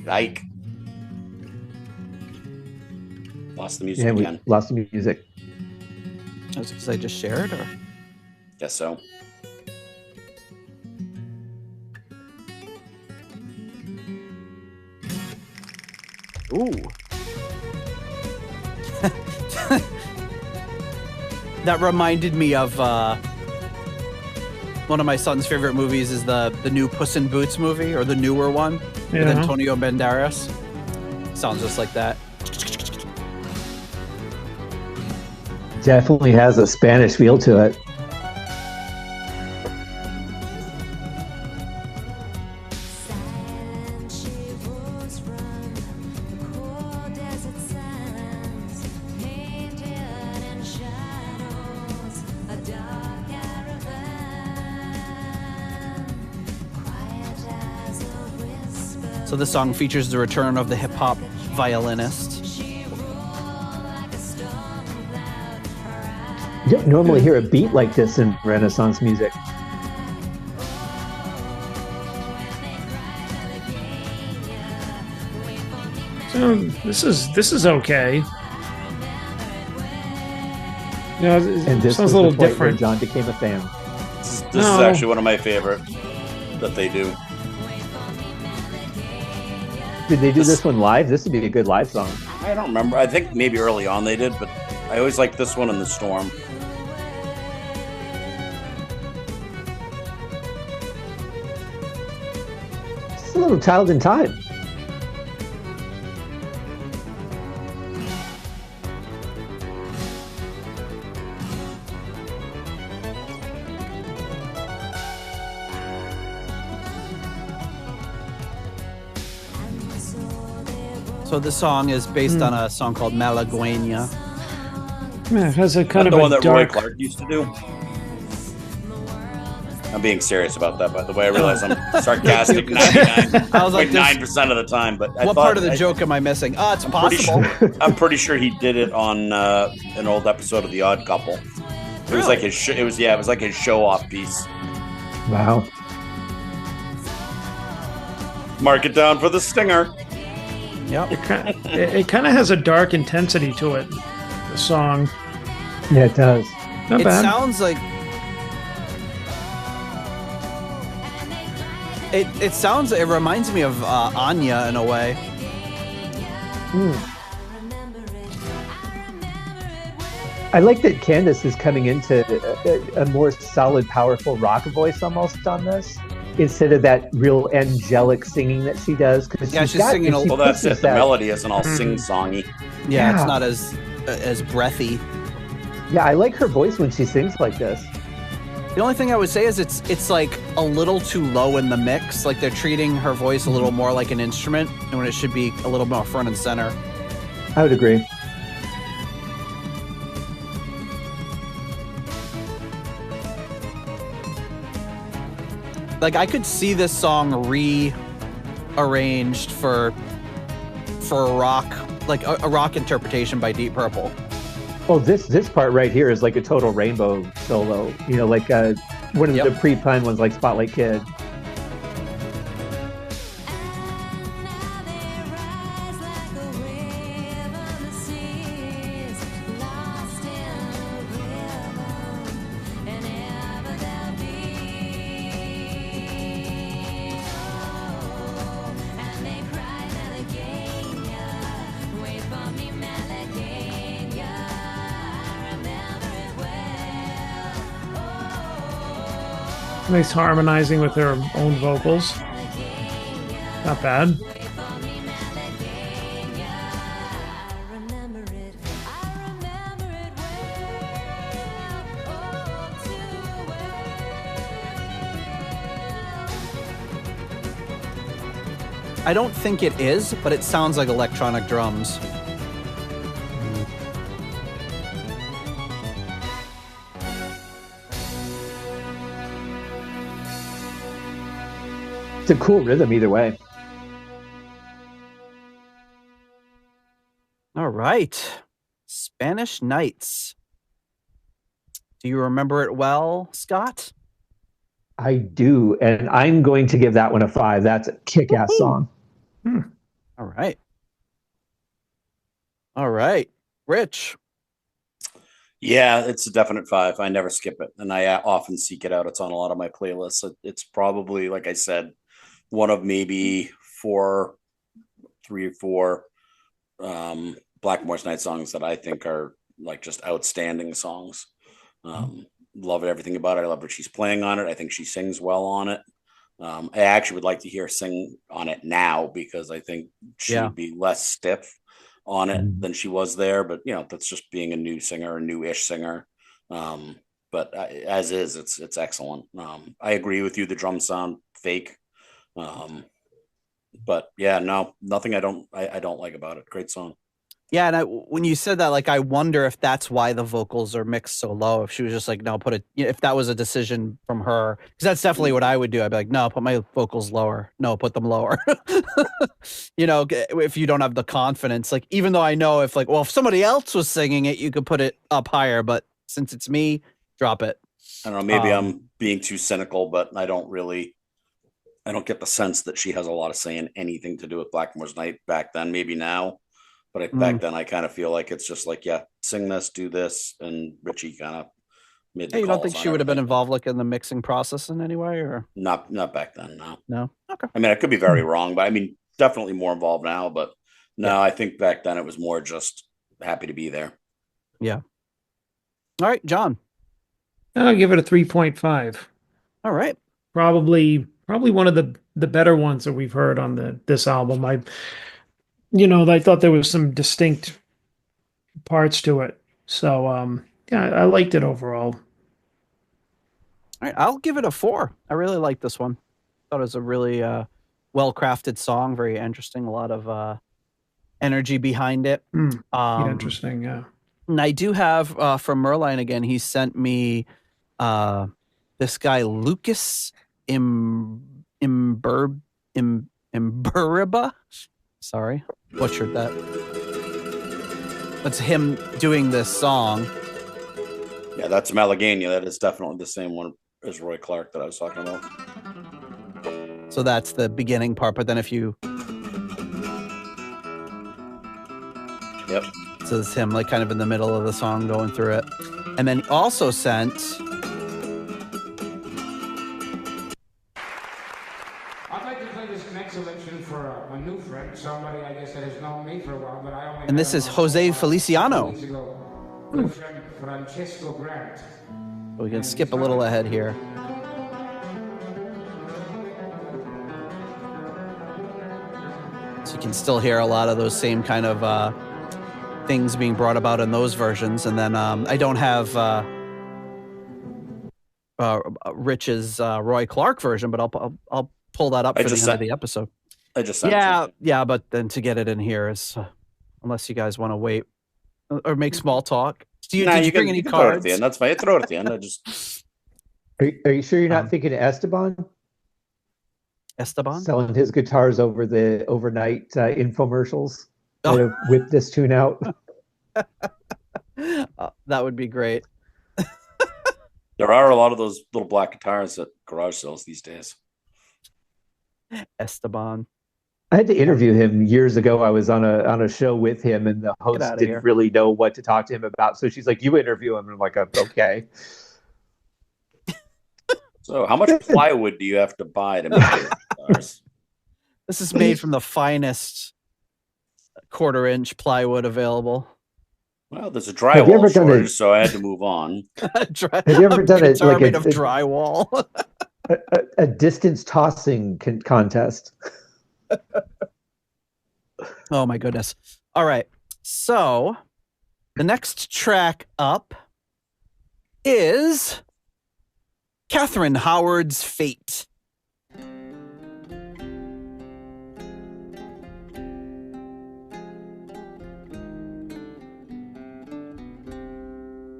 Like, lost the music again. Lost the music. That's because I just shared, or? Guess so. Ooh. That reminded me of one of my son's favorite movies is the new Puss in Boots movie, or the newer one with Antonio Banderas. Sounds just like that. Definitely has a Spanish feel to it. So this song features the return of the hip-hop violinist. You don't normally hear a beat like this in Renaissance music. So this is okay. And this sounds was a little the point different. where John became a fan. This is actually one of my favorite that they do. Did they do this one live? This would be a good live song. I don't remember. I think maybe early on they did, but I always liked this one in The Storm. little Child in Time. So this song is based on a song called Malagueña. Yeah, it has a kind of the a one that dark... Roy Clark used to do. I'm being serious about that, by the way. I realize I'm sarcastic 99.9% of the time, but what part of the joke am I missing? Oh, it's possible. I'm pretty sure he did it on an old episode of The Odd Couple. It was like his it was like his show off piece. Wow. Mark it down for the stinger. Yep. It kind of has a dark intensity to it, the song. Yeah, it does. Not it bad. Sounds like it reminds me of Anya in a way. I like that Candace is coming into a more solid, powerful rock voice almost on this, instead of that real angelic singing that she does. She's singing. Well, that's it. The melody isn't all sing-songy. Yeah, it's not as breathy. Yeah, I like her voice when she sings like this. The only thing I would say is it's like a little too low in the mix. Like they're treating her voice a little more like an instrument, and when it should be a little more front and center. I would agree. Like I could see this song rearranged for a rock, like a rock interpretation by Deep Purple. Oh, this part right here is like a total Rainbow solo. You know, like one of the pre-pun ones, like Spotlight Kid. Nice harmonizing with their own vocals. Not bad. I don't think it is, but it sounds like electronic drums. It's a cool rhythm either way. All right. Spanish Nights. Do you remember it well, Scott? I do, and I'm going to give that one a 5. That's a kick-ass song. All right. All right. Rich. Yeah, it's a definite 5. I never skip it, and I often seek it out. It's on a lot of my playlists. It's probably, like I said, one of maybe 3 or 4 Blackmore's Night songs that I think are like just outstanding songs. Love everything about it. I love what she's playing on it. I think she sings well on it. I actually would like to hear her sing on it now because I think she would be less stiff on it than she was there. But you know, that's just being a new singer, a new-ish singer. But as is, it's excellent. I agree with you. The drums sound fake. But yeah, no, nothing I don't like about it. Great song. Yeah, and when you said that, like, I wonder if that's why the vocals are mixed so low. If she was just like, no, if that was a decision from her, because that's definitely what I would do. I'd be like, no, put my vocals lower. No, put them lower. You know, if you don't have the confidence, like, even though I know if somebody else was singing it, you could put it up higher. But since it's me, drop it. I don't know. Maybe I'm being too cynical, but I don't get the sense that she has a lot of say in anything to do with Blackmore's Night back then. Maybe now. But back then, I kind of feel like it's just like, yeah, sing this, do this, and Richie kind of made the You don't think calls she on would have been everything. involved like in the mixing process in any way, or Not back then, no. no? Okay. I mean, I could be very wrong, but I mean, definitely more involved now. But no, I think back then it was more just happy to be there. Yeah. All right, John. I'll give it a 3.5. All right. Probably one of the the better ones that we've heard on this album. I thought there was some distinct parts to it. So I liked it overall. All right, I'll give it a 4. I really like this one. Thought it was a really well-crafted song, very interesting, a lot of energy behind it. Interesting, yeah. And I do have from Merline again, he sent me this guy Lucas Imburiba. Sorry, butchered that. That's him doing this song. Yeah, that's Malagania. That is definitely the same one as Roy Clark that I was talking about. So that's the beginning part, but then if you... Yep. So it's him like kind of in the middle of the song going through it. And then he also sent... I'd like to play this next selection for a new friend, somebody I guess that has known me for a while, but I only... And this is Jose Feliciano. Good friend Francesco Grant. We can skip a little ahead here. So you can still hear a lot of those same kind of things being brought about in those versions. And then I don't have Rich's Roy Clark version, but I'll pull that up for the end of the episode. I just sent it. Yeah, but then to get it in here is, unless you guys want to wait or make small talk. Did you bring any cards? That's fine. Throw it at the end. I just. Are you sure you're not thinking of Esteban? Esteban? Selling his guitars over the overnight infomercials. To whip this tune out. That would be great. There are a lot of those little black guitars at garage sales these days. Esteban. I had to interview him years ago. I was on a show with him, and the host didn't really know what to talk to him about. So she's like, "You interview him," and I'm like, "Okay." So, how much plywood do you have to buy to make your guitars? This is made from the finest 1/4-inch plywood available. Well, there's a drywall shortage, so I had to move on. Have you ever done it like made of drywall? a distance tossing contest? Oh my goodness. All right. So the next track up is Catherine Howard's Fate.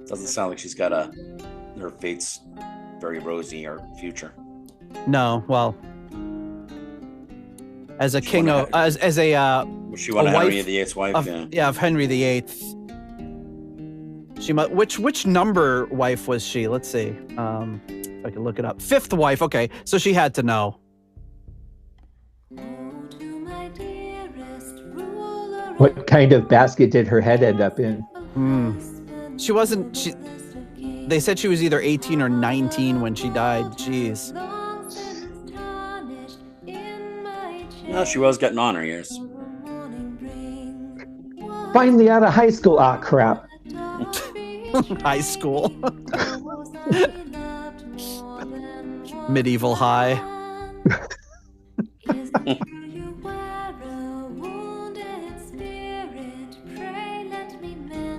Doesn't sound like she's got her fate's very rosy or future. No, well, as a king of as a was she one of Henry VIII's wife? Of Henry VIII. She might. Which number wife was she? Let's see. If I can look it up. 5th wife. Okay, so she had to know. What kind of basket did her head end up in? She wasn't. They said she was either 18 or 19 when she died. Jeez. No, she was getting on her years. Finally out of high school. Ah, crap. High school. Medieval high.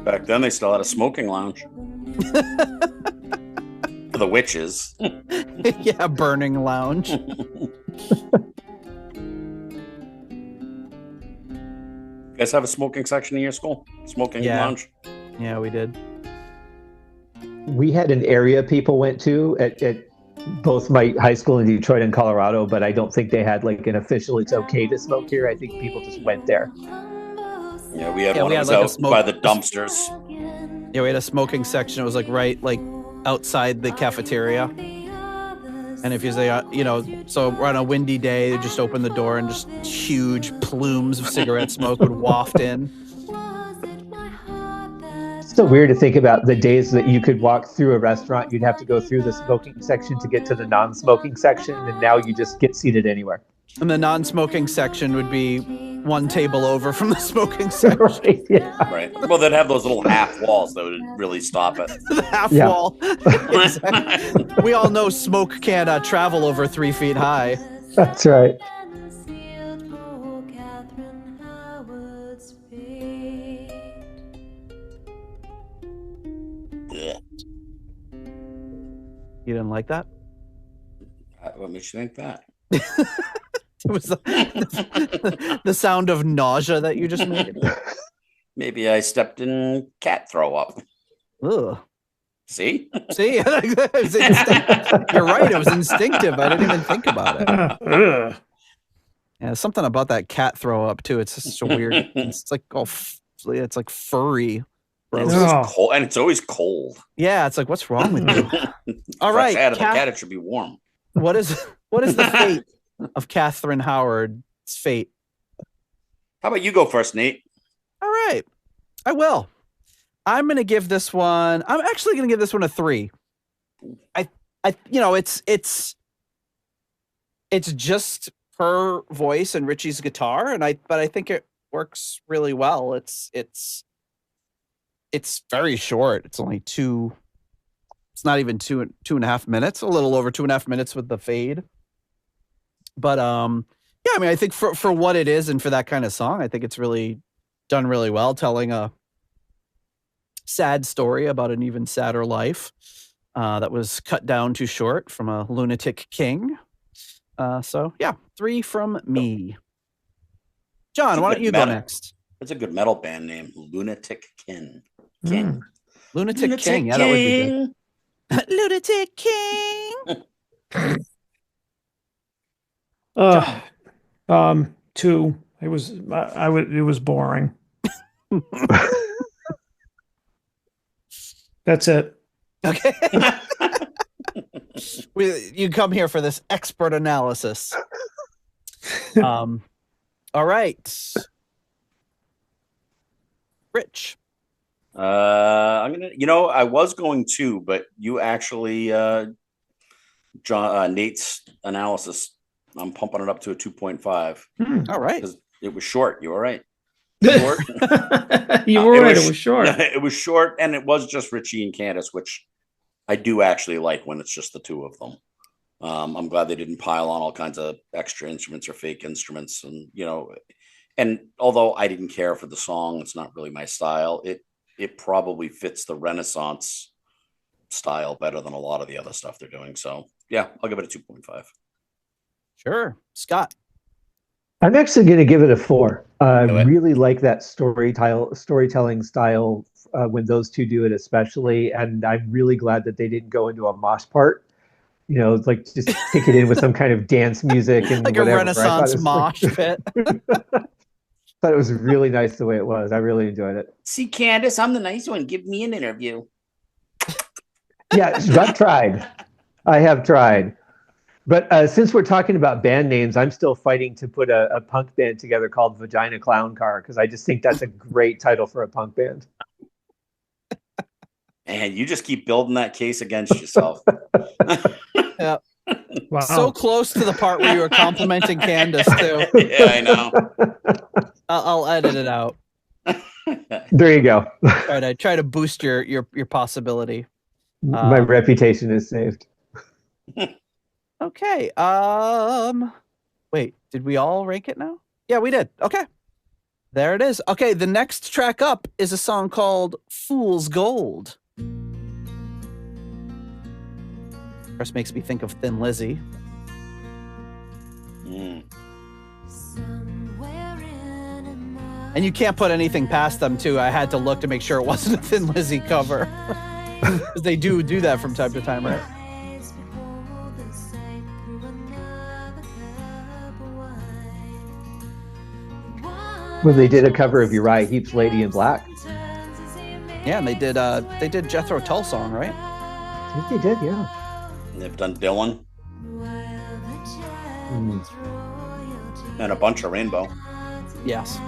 Back then, they still had a smoking lounge. For the witches. Yeah, burning lounge. You guys have a smoking section in your school? Smoking lounge? Yeah, we did. We had an area people went to at both my high school in Detroit and Colorado, but I don't think they had like an official it's okay to smoke here. I think people just went there. Yeah, we had one that was out by the dumpsters. Yeah, we had a smoking section. It was right outside the cafeteria. And if you say, so on a windy day, they just open the door and just huge plumes of cigarette smoke would waft in. It's so weird to think about the days that you could walk through a restaurant, you'd have to go through the smoking section to get to the non-smoking section, and now you just get seated anywhere. And the non-smoking section would be one table over from the smoking section. Right, yeah. Right. Well, they'd have those little half walls that would really stop it. The half wall. Exactly. We all know smoke can't travel over 3 feet high. That's right. You didn't like that? What makes you think that? It was the sound of nausea that you just made. Maybe I stepped in cat throw up. Ugh. See? See? You're right. It was instinctive. I didn't even think about it. Yeah, something about that cat throw up too. It's just so weird. It's like it's like furry. It's always cold, and it's always cold. Yeah, it's like, what's wrong with you? All right, out of the cat, it should be warm. What is the fate of Catherine Howard's fate? How about you go first, Nate? All right, I will. I'm going to give this one. I'm actually going to give this one a 3. It's just her voice and Richie's guitar, but I think it works really well. It's very short. It's only two. It's not even two and a half minutes. A little over 2.5 minutes with the fade. But yeah, I mean, I think for what it is and for that kind of song, I think it's really done really well, telling a sad story about an even sadder life that was cut down too short from a lunatic king. So yeah, 3 from me. John, why don't you go next? That's a good metal band name, Lunatic King. Lunatic King. Yeah, that would be good. Lunatic King. 2. It was boring. That's it. Okay. You come here for this expert analysis. All right. Rich. I'm gonna. I was going to, but you actually, John, Nate's analysis. I'm pumping it up to a 2.5. All right. Because it was short. You were right. Short. You were right. It was short. It was short, and it was just Richie and Candace, which I do actually like when it's just the two of them. I'm glad they didn't pile on all kinds of extra instruments or fake instruments, and although I didn't care for the song, it's not really my style. It probably fits the Renaissance style better than a lot of the other stuff they're doing. So yeah, I'll give it a 2.5. Sure. Scott. I'm actually going to give it a 4. I really like that storytelling style when those two do it, especially. And I'm really glad that they didn't go into a mosh part. Like just kick it in with some kind of dance music and like whatever. A Renaissance mosh pit. Thought it was really nice the way it was. I really enjoyed it. See, Candace, I'm the nice one. Give me an interview. Yeah, I've tried. I have tried. But since we're talking about band names, I'm still fighting to put a punk band together called Vagina Clown Car, because I just think that's a great title for a punk band. And you just keep building that case against yourself. Yeah. Wow. So close to the part where you were complimenting Candace, too. Yeah, I know. I'll edit it out. There you go. Try to boost your possibility. My reputation is saved. Okay. Wait, did we all rank it now? Yeah, we did. Okay. There it is. Okay, the next track up is a song called Fool's Gold. First makes me think of Thin Lizzy. And you can't put anything past them, too. I had to look to make sure it wasn't a Thin Lizzy cover. Because they do that from time to time, right? Well, they did a cover of Uriah Heep's "Lady in Black." Yeah, and they did Jethro Tull song, right? I think they did, yeah. And they've done Dylan. And a bunch of Rainbow. Yes.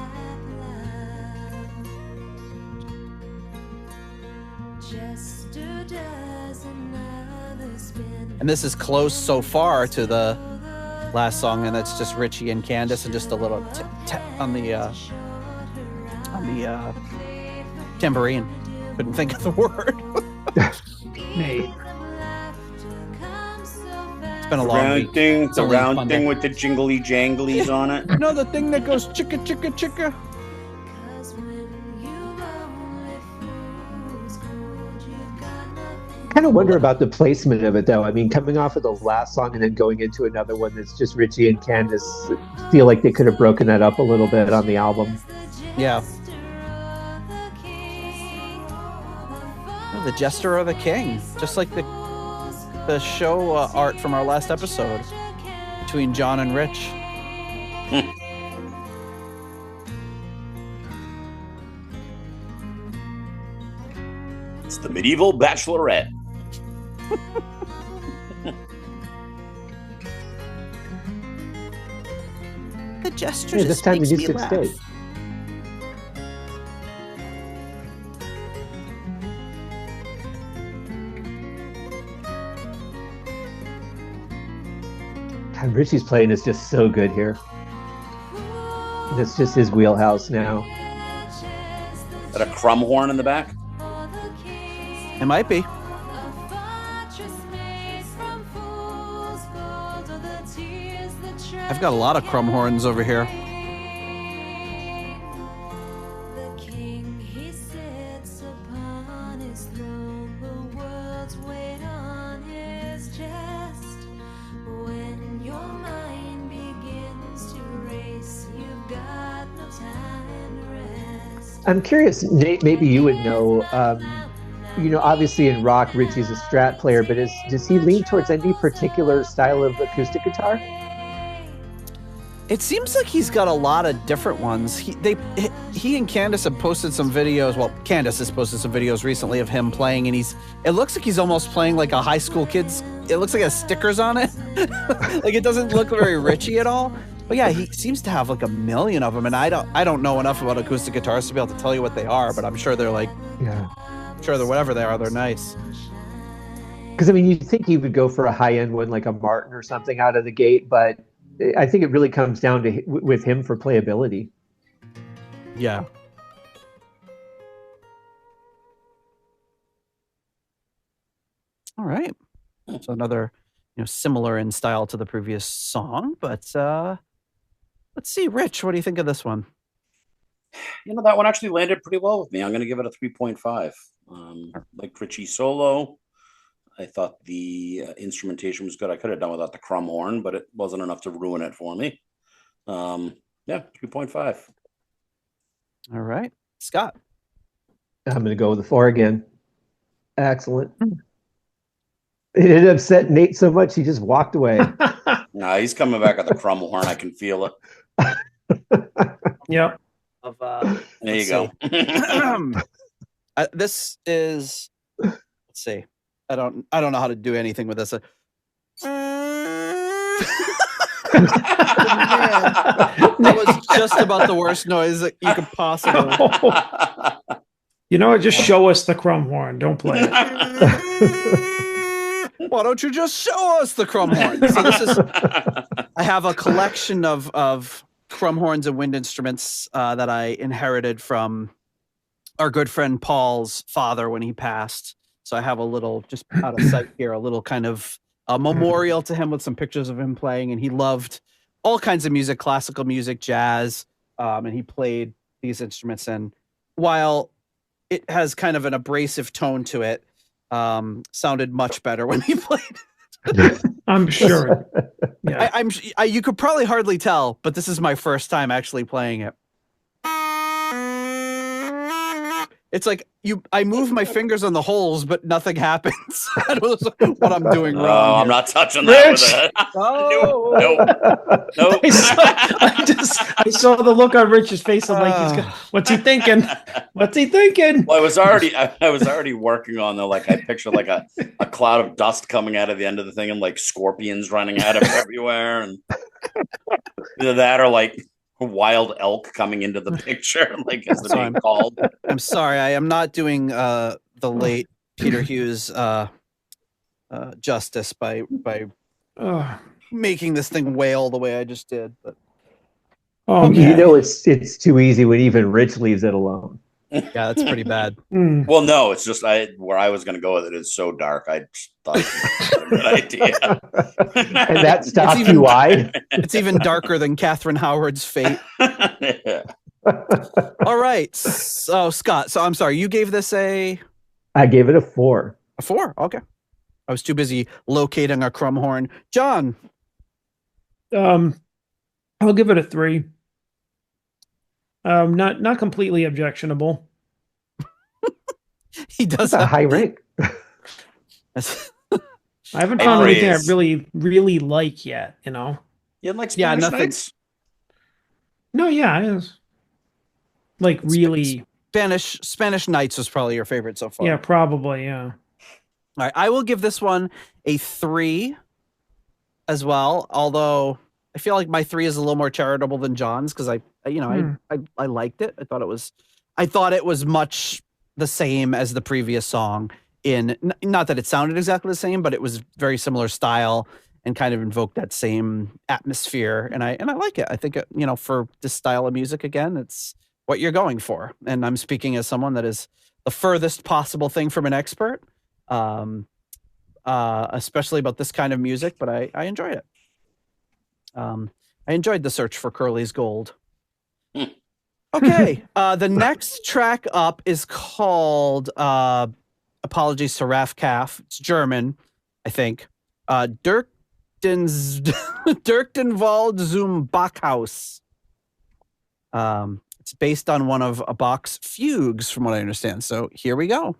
And this is close so far to the last song, and it's just Richie and Candace, and just a little tap on the tambourine. Couldn't think of the word. Hey. been a long week. The round thing with the jingly janglies on it. No, the thing that goes chicka chicka chicka. I kind of wonder about the placement of it, though. I mean, coming off of the last song and then going into another one that's just Richie and Candace, feel like they could have broken that up a little bit on the album. Yeah. Oh, the Jester or the King, just like the show art from our last episode between John and Rich. It's the medieval bachelorette. The Jester Hey, just this time the makes me music laugh. stayed. God, Richie's playing is just so good here. It's just his wheelhouse now. Is that a crumb horn in the back? It might be. I've got a lot of crumb horns over here. I'm curious, Nate, maybe you would know, obviously in rock, Richie's a Strat player, but does he lean towards any particular style of acoustic guitar? It seems like he's got a lot of different ones. He and Candace have posted some videos. Well, Candace has posted some videos recently of him playing, and it looks like he's almost playing like a high school kid's. It looks like it has stickers on it. Like it doesn't look very Richie at all. But yeah, he seems to have like a million of them, and I don't know enough about acoustic guitars to be able to tell you what they are, but I'm sure they're like, sure they're whatever they are, they're nice. Because I mean, you'd think he would go for a high-end one like a Martin or something out of the gate, but I think it really comes down to with him for playability. Yeah. All right. So another, similar in style to the previous song, but let's see, Rich, what do you think of this one? That one actually landed pretty well with me. I'm going to give it a 3.5. Like Richie solo. I thought the instrumentation was good. I could have done without the crumb horn, but it wasn't enough to ruin it for me. 3.5. All right. Scott. I'm going to go with the 4 again. Excellent. It upset Nate so much he just walked away. Nah, he's coming back at the crumb horn. I can feel it. Yep. There you go. This is, let's see. I don't know how to do anything with this. Man, that was just about the worst noise that you could possibly. Just show us the crumb horn. Don't play it. Why don't you just show us the crumb horn? So this is, I have a collection of crumb horns and wind instruments that I inherited from our good friend Paul's father when he passed. So I have a little, just out of sight here, a little kind of a memorial to him with some pictures of him playing. And he loved all kinds of music, classical music, jazz, and he played these instruments. And while it has kind of an abrasive tone to it, sounded much better when he played it. I'm sure. Yeah. You could probably hardly tell, but this is my first time actually playing it. It's like I move my fingers on the holes, but nothing happens. I don't know what I'm doing wrong. Oh, I'm not touching that with it. Oh. Nope. I saw the look on Rich's face. I'm like, what's he thinking? What's he thinking? Well, I was already working on I picture like a cloud of dust coming out of the end of the thing and like scorpions running out of everywhere, and either that or like a wild elk coming into the picture, like as they're being called. I'm sorry, I am not doing the late Peter Hughes justice by making this thing wail the way I just did. But okay. It's too easy when even Rich leaves it alone. Yeah, that's pretty bad. Well, no, it's just where I was going to go with it is so dark. I just thought it was a good idea. And that stopped you. Why? It's even darker than Catherine Howard's fate. Yeah. All right. So, Scott, so I'm sorry, you gave this I gave it a 4. A 4? Okay. I was too busy locating a crumhorn. John. I'll give it a 3. Not completely objectionable. He does a high rank. I haven't found anything I really like yet, you know. You like Spanish Nights? No, yeah, it is. Like really Spanish Nights was probably your favorite so far. Yeah, probably, yeah. All right, I will give this one a 3 as well, although I feel like my 3 is a little more charitable than John's because I liked it. I thought it was much the same as the previous song, in not that it sounded exactly the same, but it was very similar style and kind of invoked that same atmosphere, and I like it. I think for this style of music, again, it's what you're going for, and I'm speaking as someone that is the furthest possible thing from an expert, especially about this kind of music, but I enjoy it. I enjoyed the search for Curly's gold. Okay, the next track up is called apologies to Raf Kaf. It's German, I think. Dirktenwald zum Bachhaus. It's based on one of Bach's fugues, from what I understand. So here we go.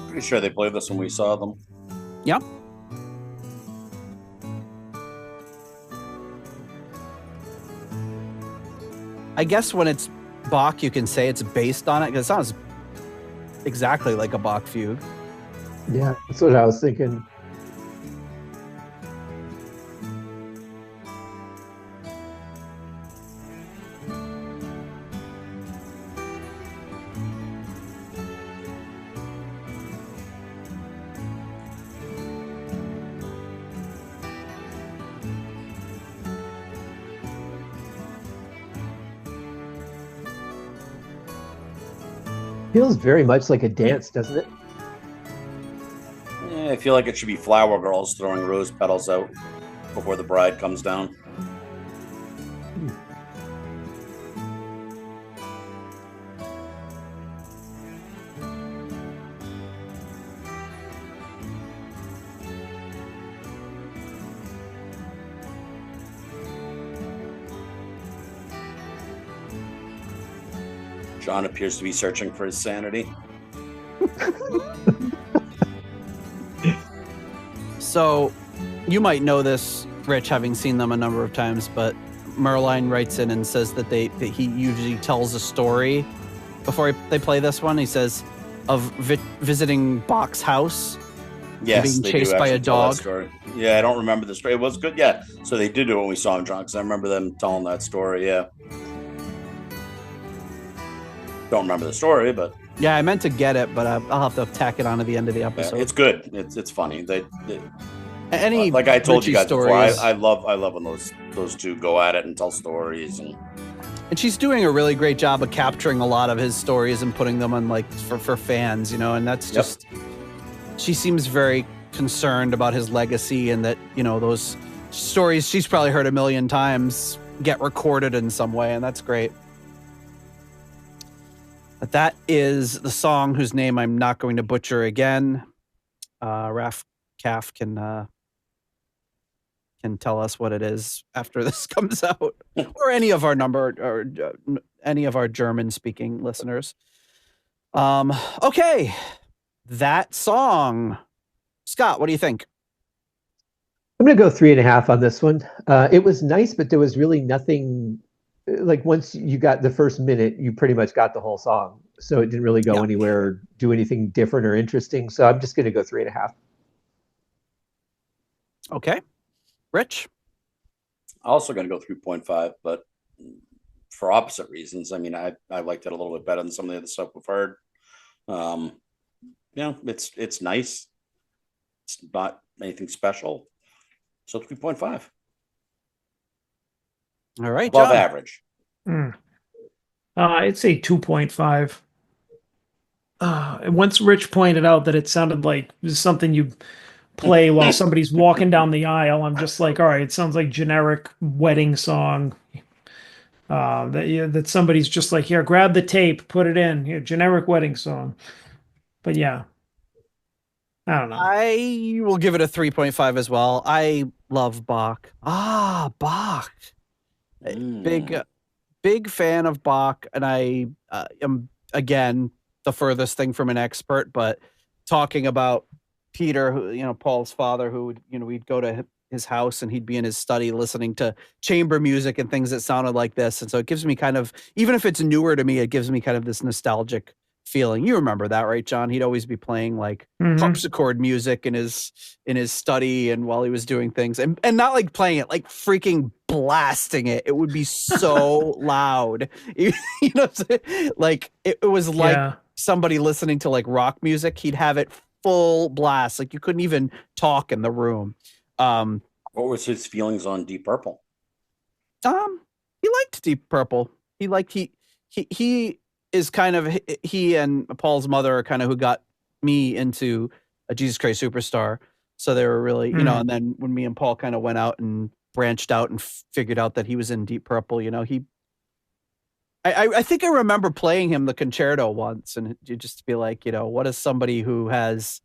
Pretty sure they played this when we saw them. Yep. I guess when it's Bach, you can say it's based on it because it sounds exactly like a Bach fugue. Yeah, that's what I was thinking. Feels very much like a dance, doesn't it? Yeah, I feel like it should be flower girls throwing rose petals out before the bride comes down. John appears to be searching for his sanity. So, you might know this, Rich, having seen them a number of times, but Merline writes in and says that he usually tells a story before they play this one. He says of visiting Bach's house. Yes, being chased by a dog. Yeah, I don't remember the story. It was good. Yeah, so they did do it when we saw him drunk. Because I remember them telling that story. Yeah. Don't remember the story, but yeah, I meant to get it, but I'll have to tack it on to the end of the episode. Yeah, it's good. It's funny. Any like I told you guys stories. before, I love when those two go at it and tell stories, and she's doing a really great job of capturing a lot of his stories and putting them on for fans, and that's just she seems very concerned about his legacy and that those stories she's probably heard a million times get recorded in some way, and that's great. But that is the song whose name I'm not going to butcher again. Raf Kaf can tell us what it is after this comes out, or any of our any of our German-speaking listeners. Okay, that song. Scott, what do you think? I'm going to go 3.5 on this one. It was nice, but there was really nothing. Like once you got the first minute, you pretty much got the whole song. So it didn't really go anywhere or do anything different or interesting. So I'm just going to go 3.5. Okay. Rich? Also going to go 3.5, but for opposite reasons. I mean, I liked it a little bit better than some of the other stuff we've heard. It's nice. It's not anything special. So 3.5. All right, above John. average. I'd say 2.5. Once Rich pointed out that it sounded like something you play while somebody's walking down the aisle, I'm just like, all right, it sounds like generic wedding song. That somebody's just like, here, grab the tape, put it in, here, generic wedding song. But yeah, I don't know. I will give it a 3.5 as well. I love Bach. Bach. Big fan of Bach, and I am, again, the furthest thing from an expert, but talking about Peter, who, Paul's father, who would, we'd go to his house and he'd be in his study listening to chamber music and things that sounded like this. And so it gives me kind of, even if it's newer to me, it gives me kind of this nostalgic feeling. You remember that, right, John? He'd always be playing like harpsichord music in his study and while he was doing things, and not like playing it, like freaking blasting it. It would be so loud. Like it was like somebody listening to like rock music. He'd have it full blast, like you couldn't even talk in the room. What was his feelings on Deep Purple? He liked Deep Purple. He is kind of, he and Paul's mother are kind of who got me into a Jesus Christ Superstar. So they were really, and then when me and Paul kind of went out and branched out and figured out that he was in Deep Purple, I think I remember playing him the concerto once, and just to be like, what does somebody who has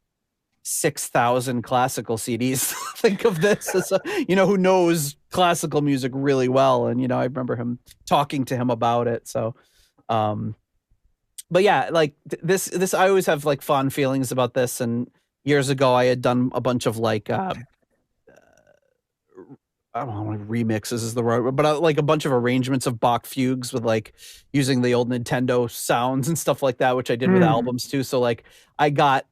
6,000 classical CDs think of this as who knows classical music really well. And, I remember him talking to him about it. So, but yeah, like this, I always have like fond feelings about this. And years ago I had done a bunch of like, I don't know, like remixes is the word, but like a bunch of arrangements of Bach fugues with like using the old Nintendo sounds and stuff like that, which I did with albums too. So like I got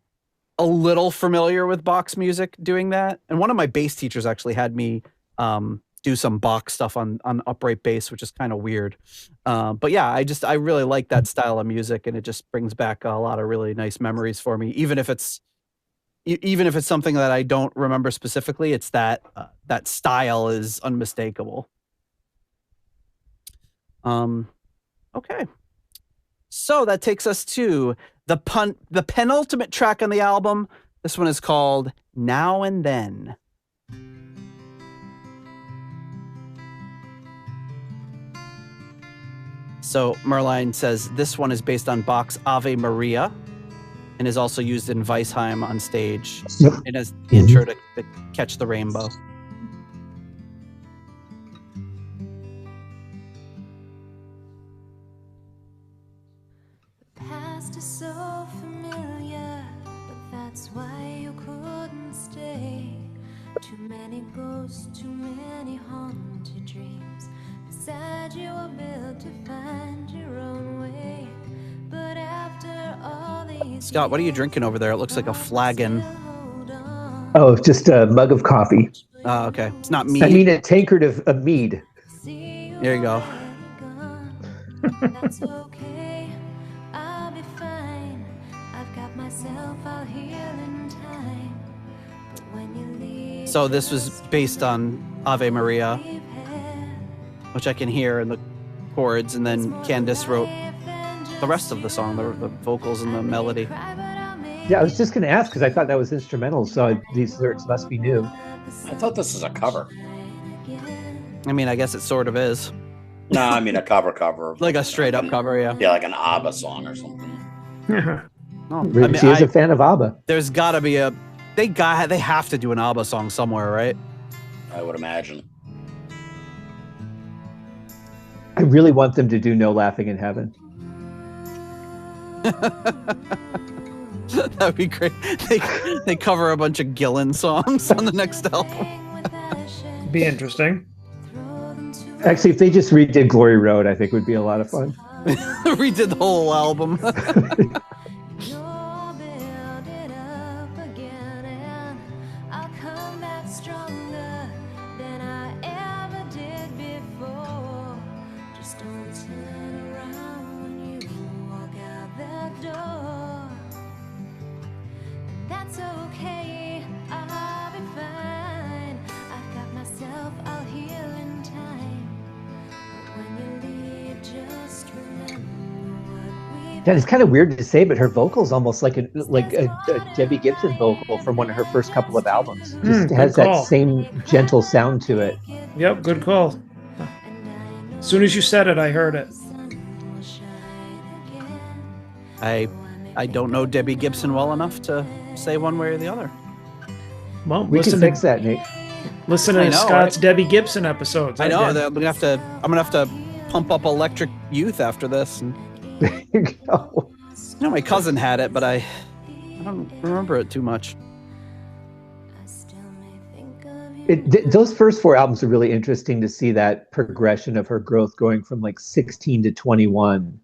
a little familiar with Bach's music doing that. And one of my bass teachers actually had me do some Bach stuff on upright bass, which is kind of weird. But yeah, I really like that style of music, and it just brings back a lot of really nice memories for me. Even if it's something that I don't remember specifically, it's that style is unmistakable. Okay. So that takes us to the penultimate track on the album. This one is called Now and Then. So Merline says this one is based on Bach's Ave Maria and is also used in Weisheim on stage. Yep. And as the intro to Catch the Rainbow. Past is so familiar, but that's why you couldn't stay. Too many ghosts, too many haunted dreams. Beside you were built to find your own way. But after all these Scott, what are you drinking over there? It looks like a flagon. Oh, just a mug of coffee. Oh, okay. It's not mead. I mean a tankard of mead. There you go. That's okay. I'll be fine. I've got myself, I'll heal in time. But when you leave, so this was based on Ave Maria, which I can hear in the chords, and then Candace wrote the rest of the song, the vocals and the melody. Yeah, I was just going to ask because I thought that was instrumental, so these lyrics must be new. I thought this was a cover. I mean, I guess it sort of is. No, I mean a cover. Like a straight up cover, yeah. Yeah, like an ABBA song or something. She is a fan of ABBA. There's got to be they have to do an ABBA song somewhere, right? I would imagine. I really want them to do No Laughing in Heaven. That'd be great. They cover a bunch of Gillan songs on the next album. Be interesting. Actually, if they just redid Glory Road, I think would be a lot of fun. Redid the whole album. That is kind of weird to say, but her vocal's almost like a Debbie Gibson vocal from one of her first couple of albums. Just has that same gentle sound to it. Yep, good call. As soon as you said it, I heard it. I don't know Debbie Gibson well enough to say one way or the other. Well, we can fix that, Nate. Listen to Scott's Debbie Gibson episodes. I know. I'm gonna have to pump up Electric Youth after this. And, there you go. You know, my cousin had it, but I don't remember it too much. Those first 4 albums are really interesting to see that progression of her growth going from like 16 to 21.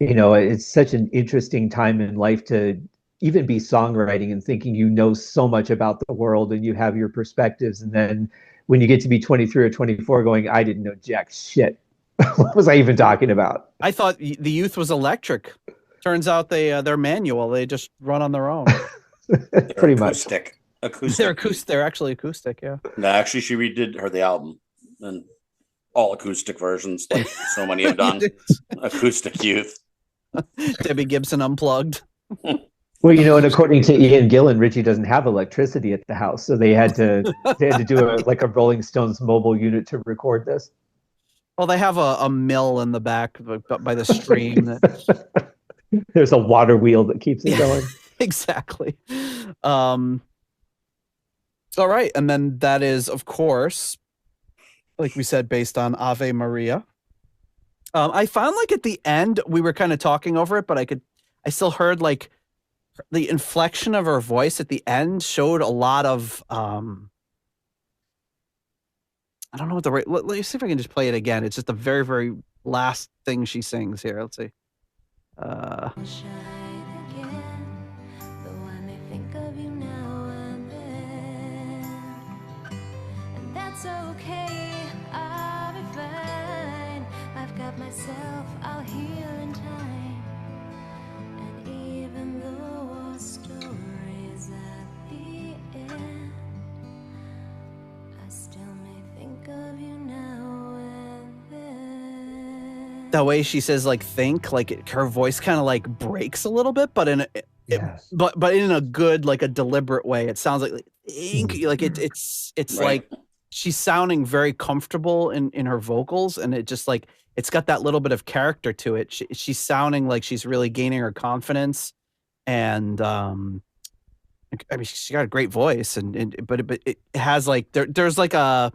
You know, it's such an interesting time in life to even be songwriting and thinking you know so much about the world and you have your perspectives. And then when you get to be 23 or 24 going, I didn't know jack shit. What was I even talking about? I thought the Youth was electric. Turns out they're manual. They just run on their own. Pretty much. Acoustic. They're actually acoustic, yeah. No, actually, she redid the album and all acoustic versions, like so many have done. Acoustic Youth. Debbie Gibson unplugged. Well, you know, and according to Ian Gillan, Richie doesn't have electricity at the house, so they had to do a Rolling Stones mobile unit to record this. Well, they have a mill in the back by the stream. There's a water wheel that keeps it going. Exactly. All right, and then that is, of course, like we said, based on Ave Maria. I found like at the end we were kind of talking over it, but I still heard like the inflection of her voice at the end showed a lot of I don't know what the right. Let me see if I can just play it again. It's just the very, very last thing she sings here. Let's see. Myself, I'll heal in time. And even though our story is at the end, I still may think of you now and then. The way she says like think, like her voice kind of like breaks a little bit, but but in a good, like a deliberate way. It sounds like think, like it's right. Like she's sounding very comfortable in her vocals, and it just like it's got that little bit of character to it. She's sounding like she's really gaining her confidence, and I mean, she got a great voice, but it has like there's like a,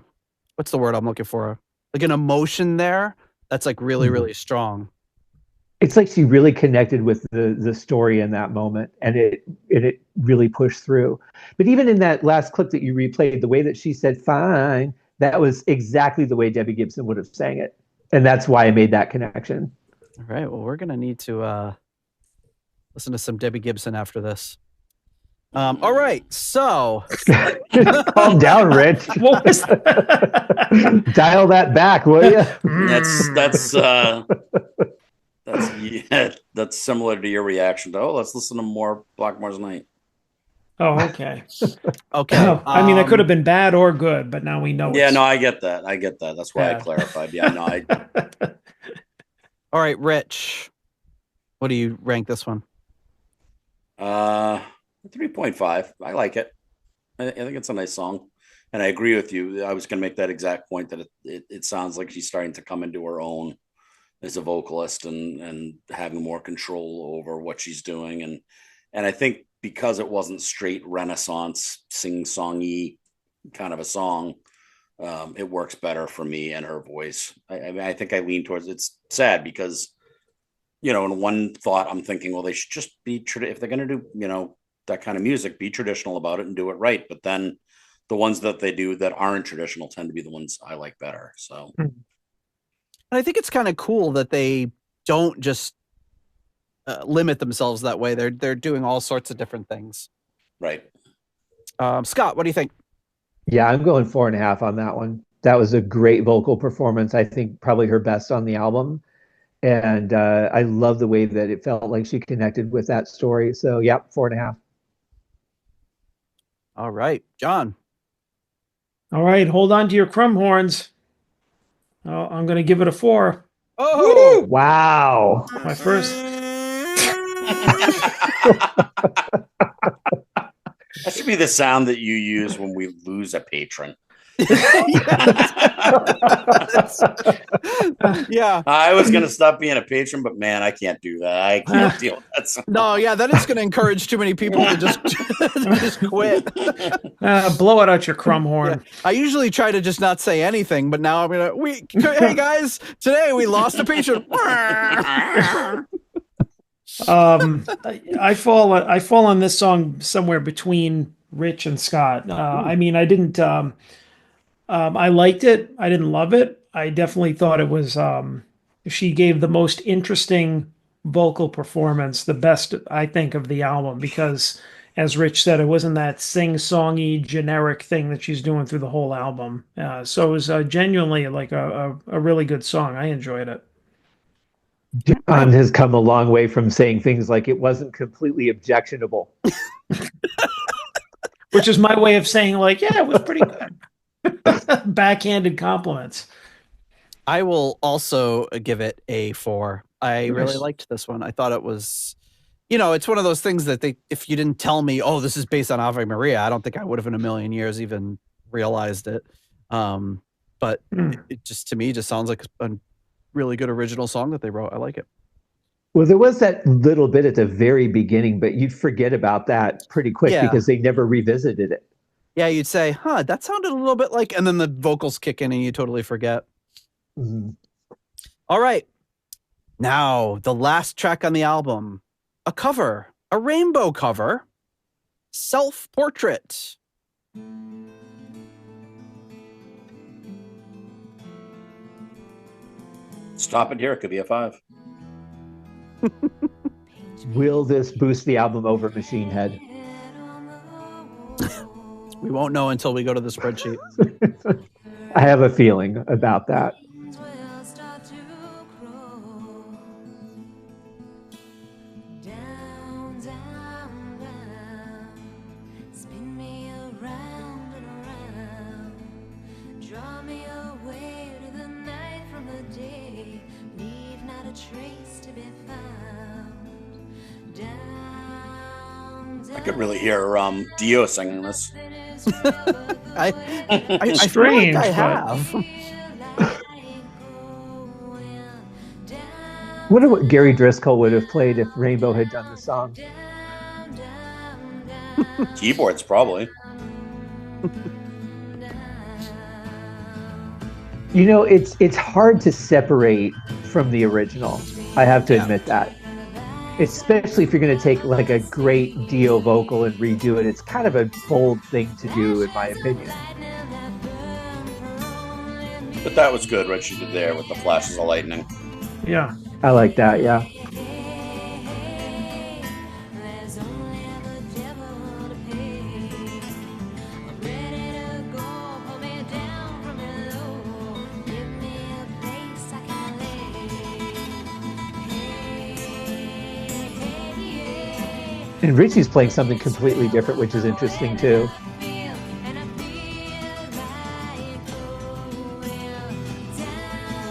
what's the word I'm looking for? Like an emotion there that's like really really strong. It's like she really connected with the story in that moment, and it really pushed through. But even in that last clip that you replayed, the way that she said "fine," that was exactly the way Debbie Gibson would have sang it. And that's why I made that connection. All right. Well, we're going to need to listen to some Debbie Gibson after this. All right. So. Calm down, Rich. What was that? Dial that back, will you? That's similar to your reaction to, let's listen to more Blackmore's Night. Oh, okay. Okay. I mean, it could have been bad or good, but now we know. Yeah, no, I get that. That's why I clarified. Yeah, no, All right, Rich. What do you rank this one? 3.5. I like it. I think it's a nice song, and I agree with you. I was going to make that exact point that it sounds like she's starting to come into her own as a vocalist and having more control over what she's doing, and I think, because it wasn't straight Renaissance sing-songy kind of a song, it works better for me and her voice. I mean, I think I lean towards, it's sad because, you know, in one thought I'm thinking, well, they should just be, if they're going to do, you know, that kind of music, be traditional about it and do it right. But then the ones that they do that aren't traditional tend to be the ones I like better. So I think it's kind of cool that they don't just limit themselves that way. They're doing all sorts of different things. Right. Scott, what do you think? Yeah, I'm going 4.5 on that one. That was a great vocal performance. I think probably her best on the album. And I love the way that it felt like she connected with that story. So yeah, 4.5. All right, John. All right, hold on to your crumb horns. I'm going to give it a 4. Oh, wow. My first. That should be the sound that you use when we lose a patron. Yeah. I was going to stop being a patron, but man, I can't do that. I can't deal with that sound. No, yeah, that is going to encourage too many people to just quit. Blow it out your crumb horn. Yeah. I usually try to just not say anything, but now I'm going to, hey guys, today we lost a patron. I fall on this song somewhere between Rich and Scott. I mean, I didn't. I liked it. I didn't love it. I definitely thought it was. She gave the most interesting vocal performance, the best I think of the album, because, as Rich said, it wasn't that sing-songy generic thing that she's doing through the whole album. So it was genuinely like a really good song. I enjoyed it. John has come a long way from saying things like it wasn't completely objectionable. Which is my way of saying, like, yeah, it was pretty good. Backhanded compliments. I will also give it a 4. I really liked this one. I thought it was, it's one of those things that if you didn't tell me, oh, this is based on Ave Maria, I don't think I would have in a million years even realized it. But it just, to me, just sounds like a really good original song that they wrote. I like it. Well, there was that little bit at the very beginning, but you'd forget about that pretty quick because they never revisited it. Yeah, you'd say, that sounded a little bit like, and then the vocals kick in and you totally forget. Mm-hmm. All right. Now, the last track on the album, a cover, a rainbow cover, Self-Portrait. Stop it here. It could be a 5. Will this boost the album over Machine Head? We won't know until we go to the spreadsheet. I have a feeling about that. I could really hear Dio singing this. I Strange, feel like I have. Wonder what Gary Driscoll would have played if Rainbow had done the song. Keyboards, probably. It's hard to separate from the original. I have to admit that. Especially if you're going to take like a great Dio vocal and redo it. It's kind of a bold thing to do, in my opinion. But that was good, what she did there with the flashes of lightning. Yeah. I like that, yeah. And Richie's playing something completely different, which is interesting too. Yeah,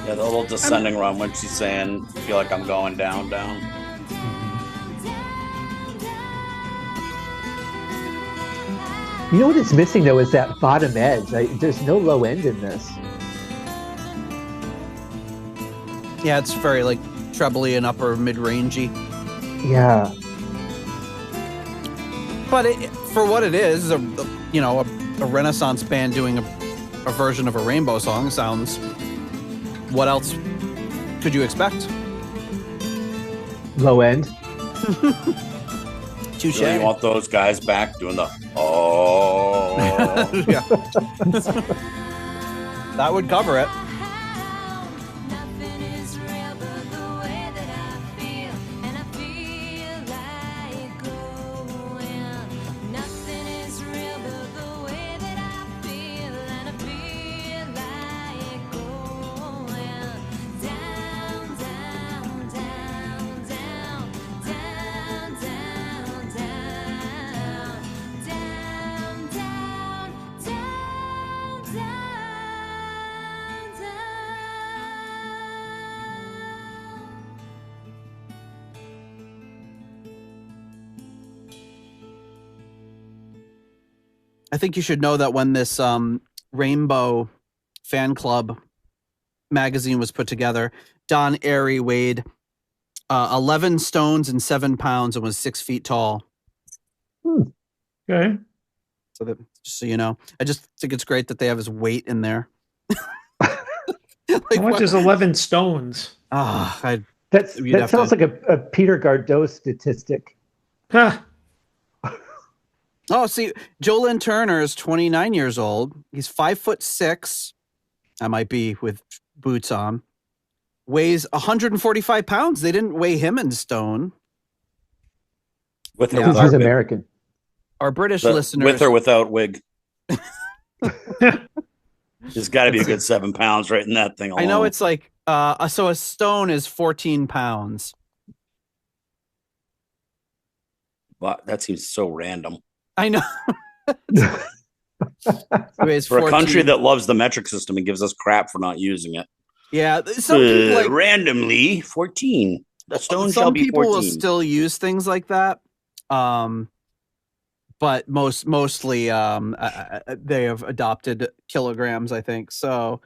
the little descending run when she's saying, feel like I'm going down, down. You know what it's missing though is that bottom edge. There's no low end in this. Yeah, it's very like trebly and upper mid-rangey. Yeah. But for what it is, a Renaissance band doing a version of a Rainbow song sounds. What else could you expect? Low end. Touche. Really, you want those guys back doing the Yeah. That would cover it. I think you should know that when this Rainbow Fan Club magazine was put together, Don Airey weighed 11 stones and 7 pounds and was 6 feet tall. Okay. So that, just so you know, I just think it's great that they have his weight in there. How much is 11 stones? That sounds like a Peter Gardot statistic. Huh. Oh, see, Jolyn Turner is 29 years old. He's 5'6". I might be with boots on. Weighs 145 pounds. They didn't weigh him in stone. Because he's American. Our British listeners, with or without wig. There's got to be a good 7 pounds right in that thing alone. I know it's like so a stone is 14 pounds. But that seems so random. I know. For a country that loves the metric system and gives us crap for not using it. Yeah, some people randomly 14. The stone shall be 14. Some people will still use things like that. But mostly they have adopted kilograms, I think. So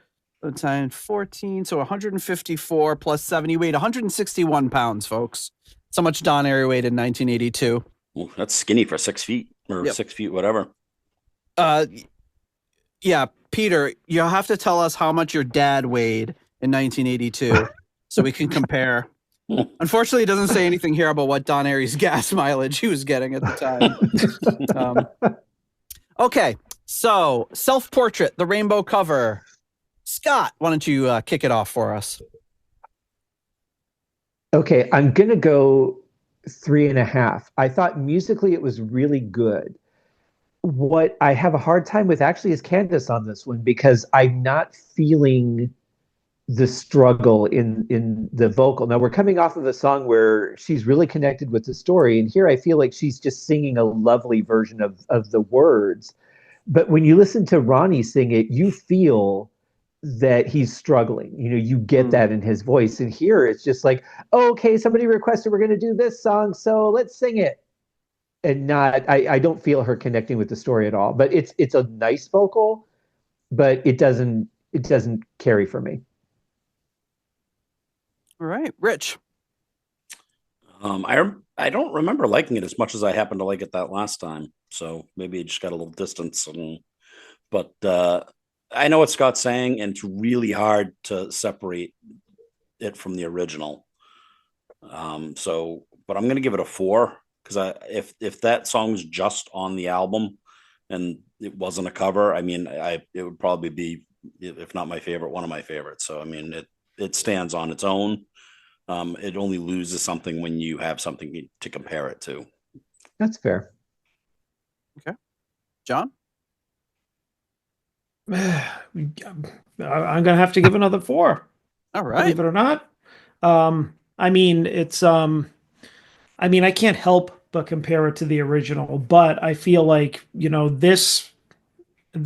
times 14, so 154 plus 70 weighed 161 pounds, folks. That's how much Don Airey weighed in 1982. Well, that's skinny for 6 feet or 6 feet, whatever. Yeah, Peter, you'll have to tell us how much your dad weighed in 1982 so we can compare. Unfortunately, it doesn't say anything here about what Don Airey's gas mileage he was getting at the time. Okay, so self-portrait, the rainbow cover. Scott, why don't you kick it off for us? Okay, I'm going to go 3.5. I thought musically it was really good. What I have a hard time with actually is Candace on this one, because I'm not feeling the struggle in the vocal. Now, we're coming off of a song where she's really connected with the story, and here I feel like she's just singing a lovely version of the words. But when you listen to Ronnie sing it, you feel that he's struggling. You get that in his voice. And here it's just like, oh, okay, somebody requested we're going to do this song, so let's sing it. And I don't feel her connecting with the story at all. But it's a nice vocal, but it doesn't carry for me. All right, Rich. I don't remember liking it as much as I happened to like it that last time. So maybe it just got a little distance. But I know what Scott's saying, and it's really hard to separate it from the original. But I'm going to give it a 4, because if that song's just on the album and it wasn't a cover, I mean, it would probably be, if not my favorite, one of my favorites. So I mean, it stands on its own. It only loses something when you have something to compare it to. That's fair. Okay, John. I'm gonna have to give another 4. All right. Believe it or not. I mean, it's I can't help but compare it to the original, but I feel like, this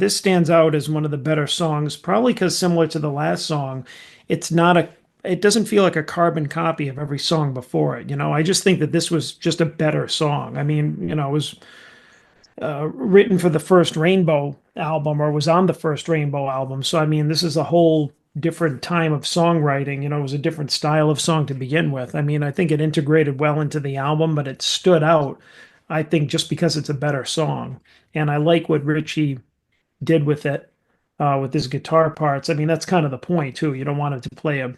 stands out as one of the better songs, probably because similar to the last song, it doesn't feel like a carbon copy of every song before it. I just think that this was just a better song. I mean, it was written for the first Rainbow album, or was on the first Rainbow album. So, I mean, this is a whole different time of songwriting. It was a different style of song to begin with. I mean, I think it integrated well into the album, but it stood out, I think, just because it's a better song. And I like what Richie did with it, with his guitar parts. I mean, that's kind of the point too. You don't want it to play a,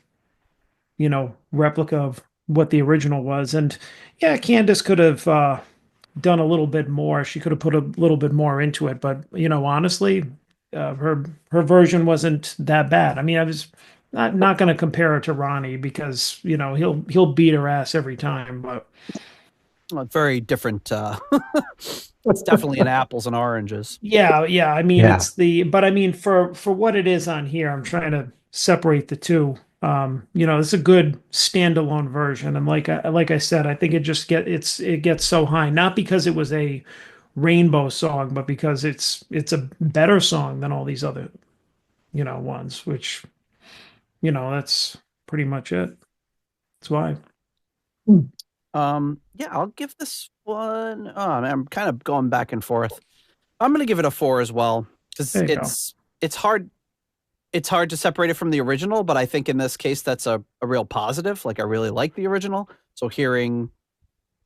replica of what the original was. And yeah, Candace could have done a little bit more. She could have put a little bit more into it. But honestly, her version wasn't that bad. I mean, I was not going to compare her to Ronnie, because he'll beat her ass every time. But it's very different. It's definitely an apples and oranges. Yeah. I mean, but I mean, for what it is on here, I'm trying to separate the two. It's a good standalone version, and like I said, I think it gets so high, not because it was a Rainbow song, but because it's a better song than all these other ones, which that's pretty much it. That's why. Yeah, I'll give this one. Oh, man, I'm kind of going back and forth. I'm going to give it a 4 as well, because it's hard. It's hard to separate it from the original, but I think in this case, that's a real positive. Like, I really like the original. So hearing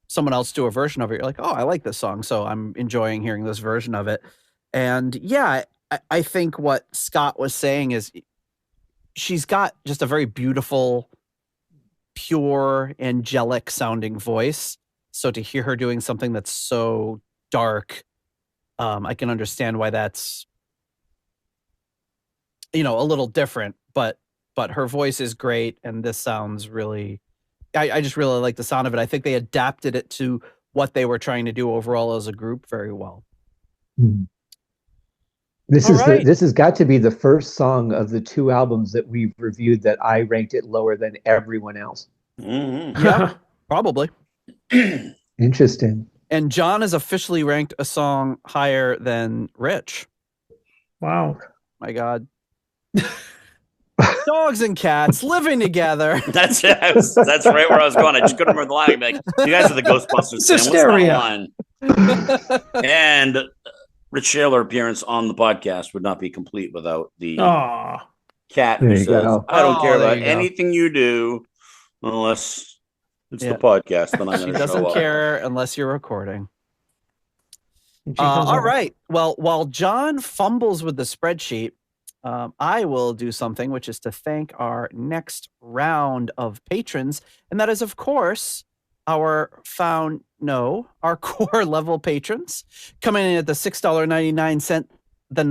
someone else do a version of it, you're like, oh, I like this song. So I'm enjoying hearing this version of it. And yeah, I think what Scott was saying is she's got just a very beautiful, pure, angelic sounding voice. So to hear her doing something that's so dark, I can understand why that's, a little different, but her voice is great. And this sounds really, I just really like the sound of it. I think they adapted it to what they were trying to do overall as a group very well. This has got to be the first song of the 2 albums that we've reviewed that I ranked it lower than everyone else. Yeah, probably. Interesting. And John has officially ranked a song higher than Rich. Wow. My God. Dogs and cats living together. That's right where I was going. I just couldn't remember the line. I'd be like, you guys are the Ghostbusters. It's hysteria. What's that line? And Rich Shaler appearance on the podcast would not be complete without the cat who says, I don't care about anything you do unless it's the podcast. Then I'm going to show up. She doesn't care unless you're recording. All right. Well, while John fumbles with the spreadsheet, I will do something, which is to thank our next round of patrons. And that is, of course, our core level patrons coming in at the $6.99, the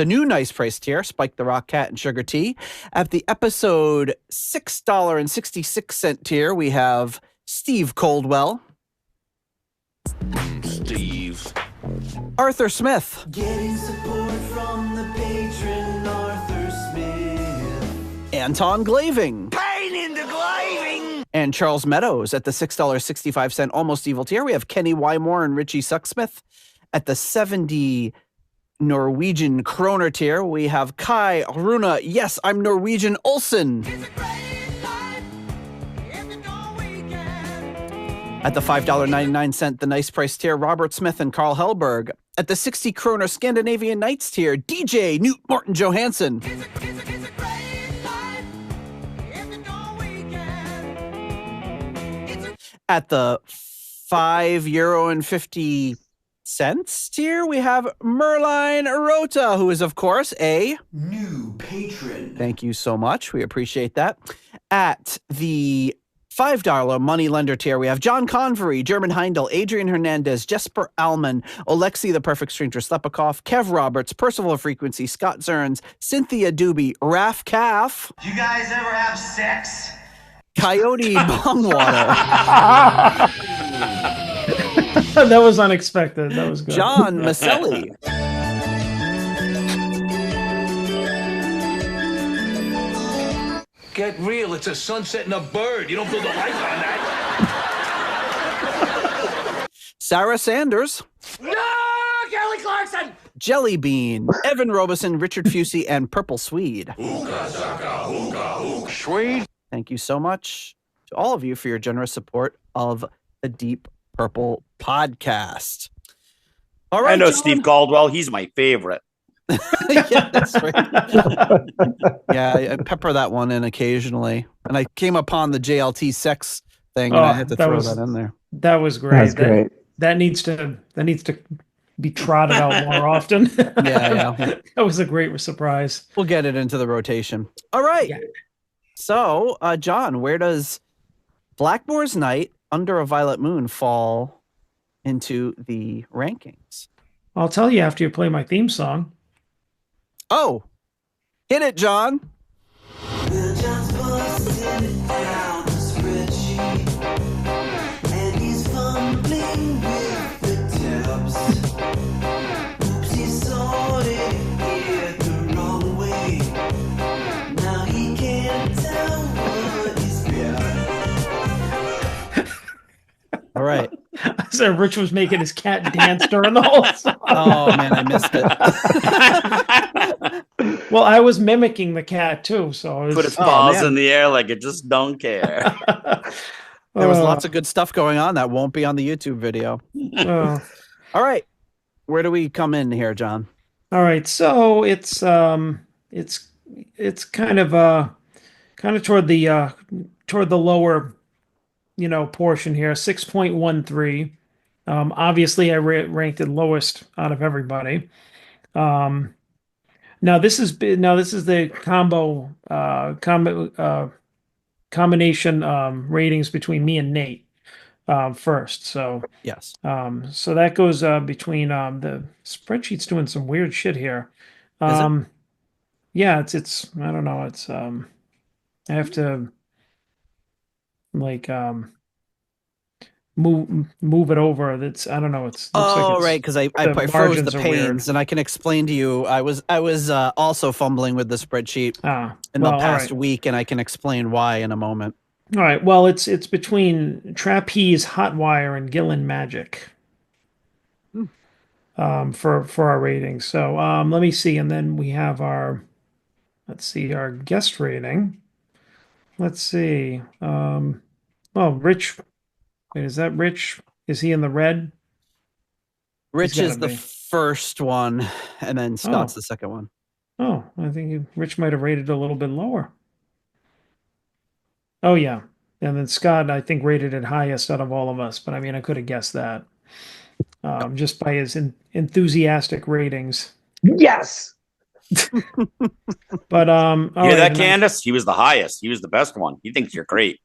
new nice price tier, Spike the Rock Cat and Sugar Tea. At the episode $6.66 tier, we have Steve Coldwell. Steve. Arthur Smith. Getting support from the patron Arthur Smith. Anton Glaving. Pain in the glaving. And Charles Meadows at the $6.65 Almost Evil tier. We have Kenny Wymore and Richie Sucksmith. At the 70 Norwegian Kroner tier, we have Kai Runa. Yes, I'm Norwegian Olsen. At the $5.99 The Nice Price tier, Robert Smith and Carl Hellberg. At the 60 Kroner Scandinavian Nights tier, DJ Newt Morton Johansson. At the €5.50 tier, we have Merline Rota, who is, of course, a new patron. Thank you so much. We appreciate that. At the $5 money lender tier, we have John Convery, German Heindel, Adrian Hernandez, Jesper Alman, Alexi the Perfect Stranger Slepikoff, Kev Roberts, Percival Frequency, Scott Zerns, Cynthia Doobie, Raf Calf. Do you guys ever have sex? Coyote Bongwater. That was unexpected. That was good. John Maselli. Get real. It's a sunset and a bird. You don't build a life on that. Sarah Sanders. No! Kelly Clarkson! Jelly Bean. Evan Robeson, Richard Fusey, and Purple Swede. Swede. Thank you so much to all of you for your generous support of the Deep Purple podcast. All right, I know John. Steve Caldwell. He's my favorite. Yeah, that's right. Yeah, I pepper that one in occasionally. And I came upon the JLT sex thing, and I had to throw that in there. That was great. That's great. That needs to be trotted out more often. Yeah. That was a great surprise. We'll get it into the rotation. All right. Yeah. So, John, where does Blackmore's Night Under a Violet Moon fall into the rankings? I'll tell you after you play my theme song. Oh, hit it, John. We're just busting down the spreadsheet, and he's fumbling with the tabs. Oops, he sorted it the wrong way. Now he can't tell what he's got. All right. So Rich was making his cat dance during the whole song. Oh, man, I missed it. Well, I was mimicking the cat, too. So Put its paws in the air like it just don't care. There was lots of good stuff going on that won't be on the YouTube video. All right. Where do we come in here, John? All right, so it's kind of toward the lower, portion here, 6.13. Obviously, I ranked it lowest out of everybody. Um, now this is the combination ratings between me and Nate first. So Yes. so that goes between the spreadsheet's doing some weird shit here. Is it? Yeah, it's I don't know. It's I have to like move it over. That's I don't know. It's looks like it's right, because I froze the margins are weird. panes, and I can explain to you. I was also fumbling with the spreadsheet in the past week, and I can explain why in a moment. All right. Well, it's between Trapeze, Hotwire, and Gillen Magic. For our ratings. So let me see, and then we have our guest rating. Let's see. Rich. Wait, is that Rich? Is he in the red? Rich is the first one, and then Scott's the second one. Oh, I think Rich might have rated a little bit lower. Oh yeah, and then Scott, I think, rated it highest out of all of us. But I mean, I could have guessed that just by his enthusiastic ratings. Yes. But you hear that, Candace? He was the highest. He was the best one. He thinks you're great.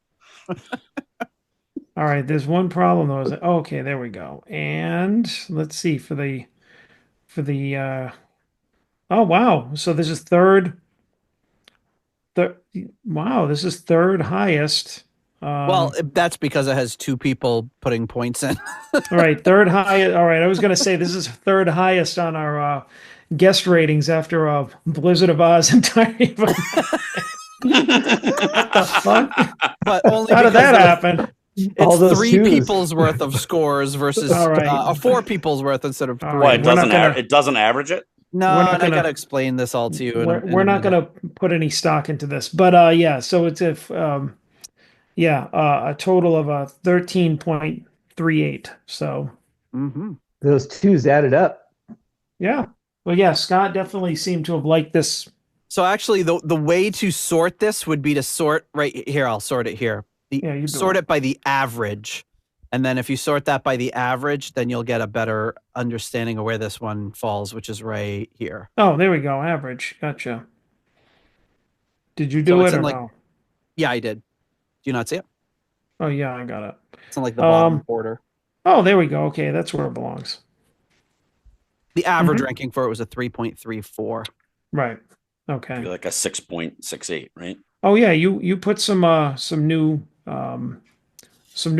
All right, there's one problem though. Okay, there we go. And let's see for the oh wow. So this is third. Wow, this is third highest. Well, that's because it has two people putting points in. All right, third highest. All right, I was going to say this is third highest on our guest ratings after Blizzard of Oz and Tiny. What the fuck? But only how did that happen? It's three people's worth of scores versus four people's worth instead of three. Right, it doesn't average it? No, I got to explain this all to you. We're not going to put any stock into this. But yeah, so it's a total of 13.38. So those twos added up. Yeah. Well, yeah, Scott definitely seemed to have liked this. So actually, the way to sort this would be to sort right here. I'll sort it here. Sort it by the average. And then if you sort that by the average, then you'll get a better understanding of where this one falls, which is right here. Oh, there we go. Average. Gotcha. Did you do it or no? Yeah, I did. Do you not see it? Oh, yeah, I got it. It's in like the bottom border. Oh, there we go. Okay, that's where it belongs. The average ranking for it was a 3.34. Right. Okay. Like a 6.68, right? Oh yeah, you put some new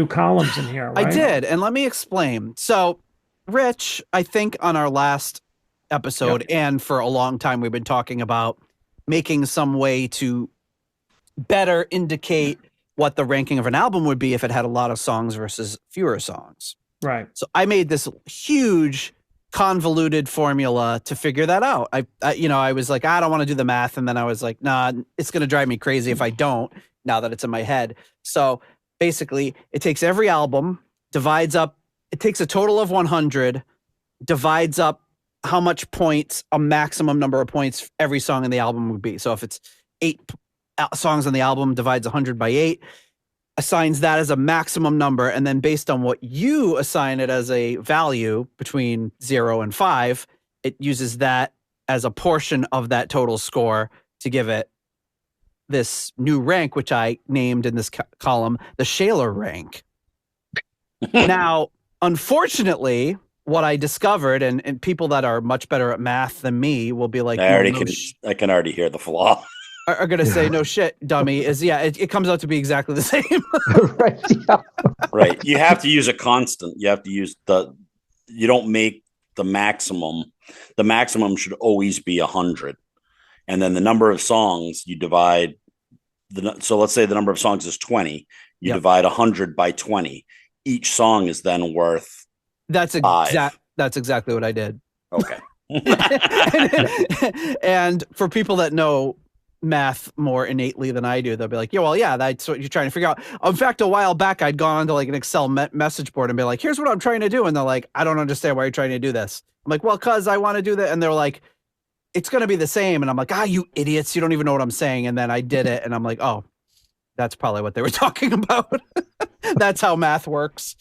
columns in here, right? I did, and let me explain. So, Rich, I think on our last episode and for a long time we've been talking about making some way to better indicate what the ranking of an album would be if it had a lot of songs versus fewer songs. Right. So I made this huge convoluted formula to figure that out. I was like, I don't want to do the math. And then I was like, nah, it's going to drive me crazy if I don't, now that it's in my head. So basically it takes every album, divides up, it takes a total of 100, divides up how much points, a maximum number of points every song in the album would be. So if it's 8 songs on the album, divides 100 by 8, assigns that as a maximum number, and then based on what you assign it as a value between 0 and 5, it uses that as a portion of that total score to give it this new rank, which I named in this column the Shaler rank. Now, unfortunately, what I discovered, and people that are much better at math than me will be like, I can already hear the flaw. Are going to say, no shit, dummy, it comes out to be exactly the same. Right. Yeah. Right. You have to use a constant. You have to use you don't make the maximum. The maximum should always be 100. And then the number of songs you divide. So let's say the number of songs is 20. You divide 100 by 20. Each song is then worth That's exactly what I did. Okay. And for people that know math more innately than I do. They'll be like, yeah, well, yeah, that's what you're trying to figure out. In fact, a while back, I'd gone onto like an Excel message board and be like, here's what I'm trying to do. And they're like, I don't understand why you're trying to do this. I'm like, well, cause I want to do that. And they're like, it's going to be the same. And I'm like, you idiots. You don't even know what I'm saying. And then I did it. And I'm like, oh, that's probably what they were talking about. That's how math works.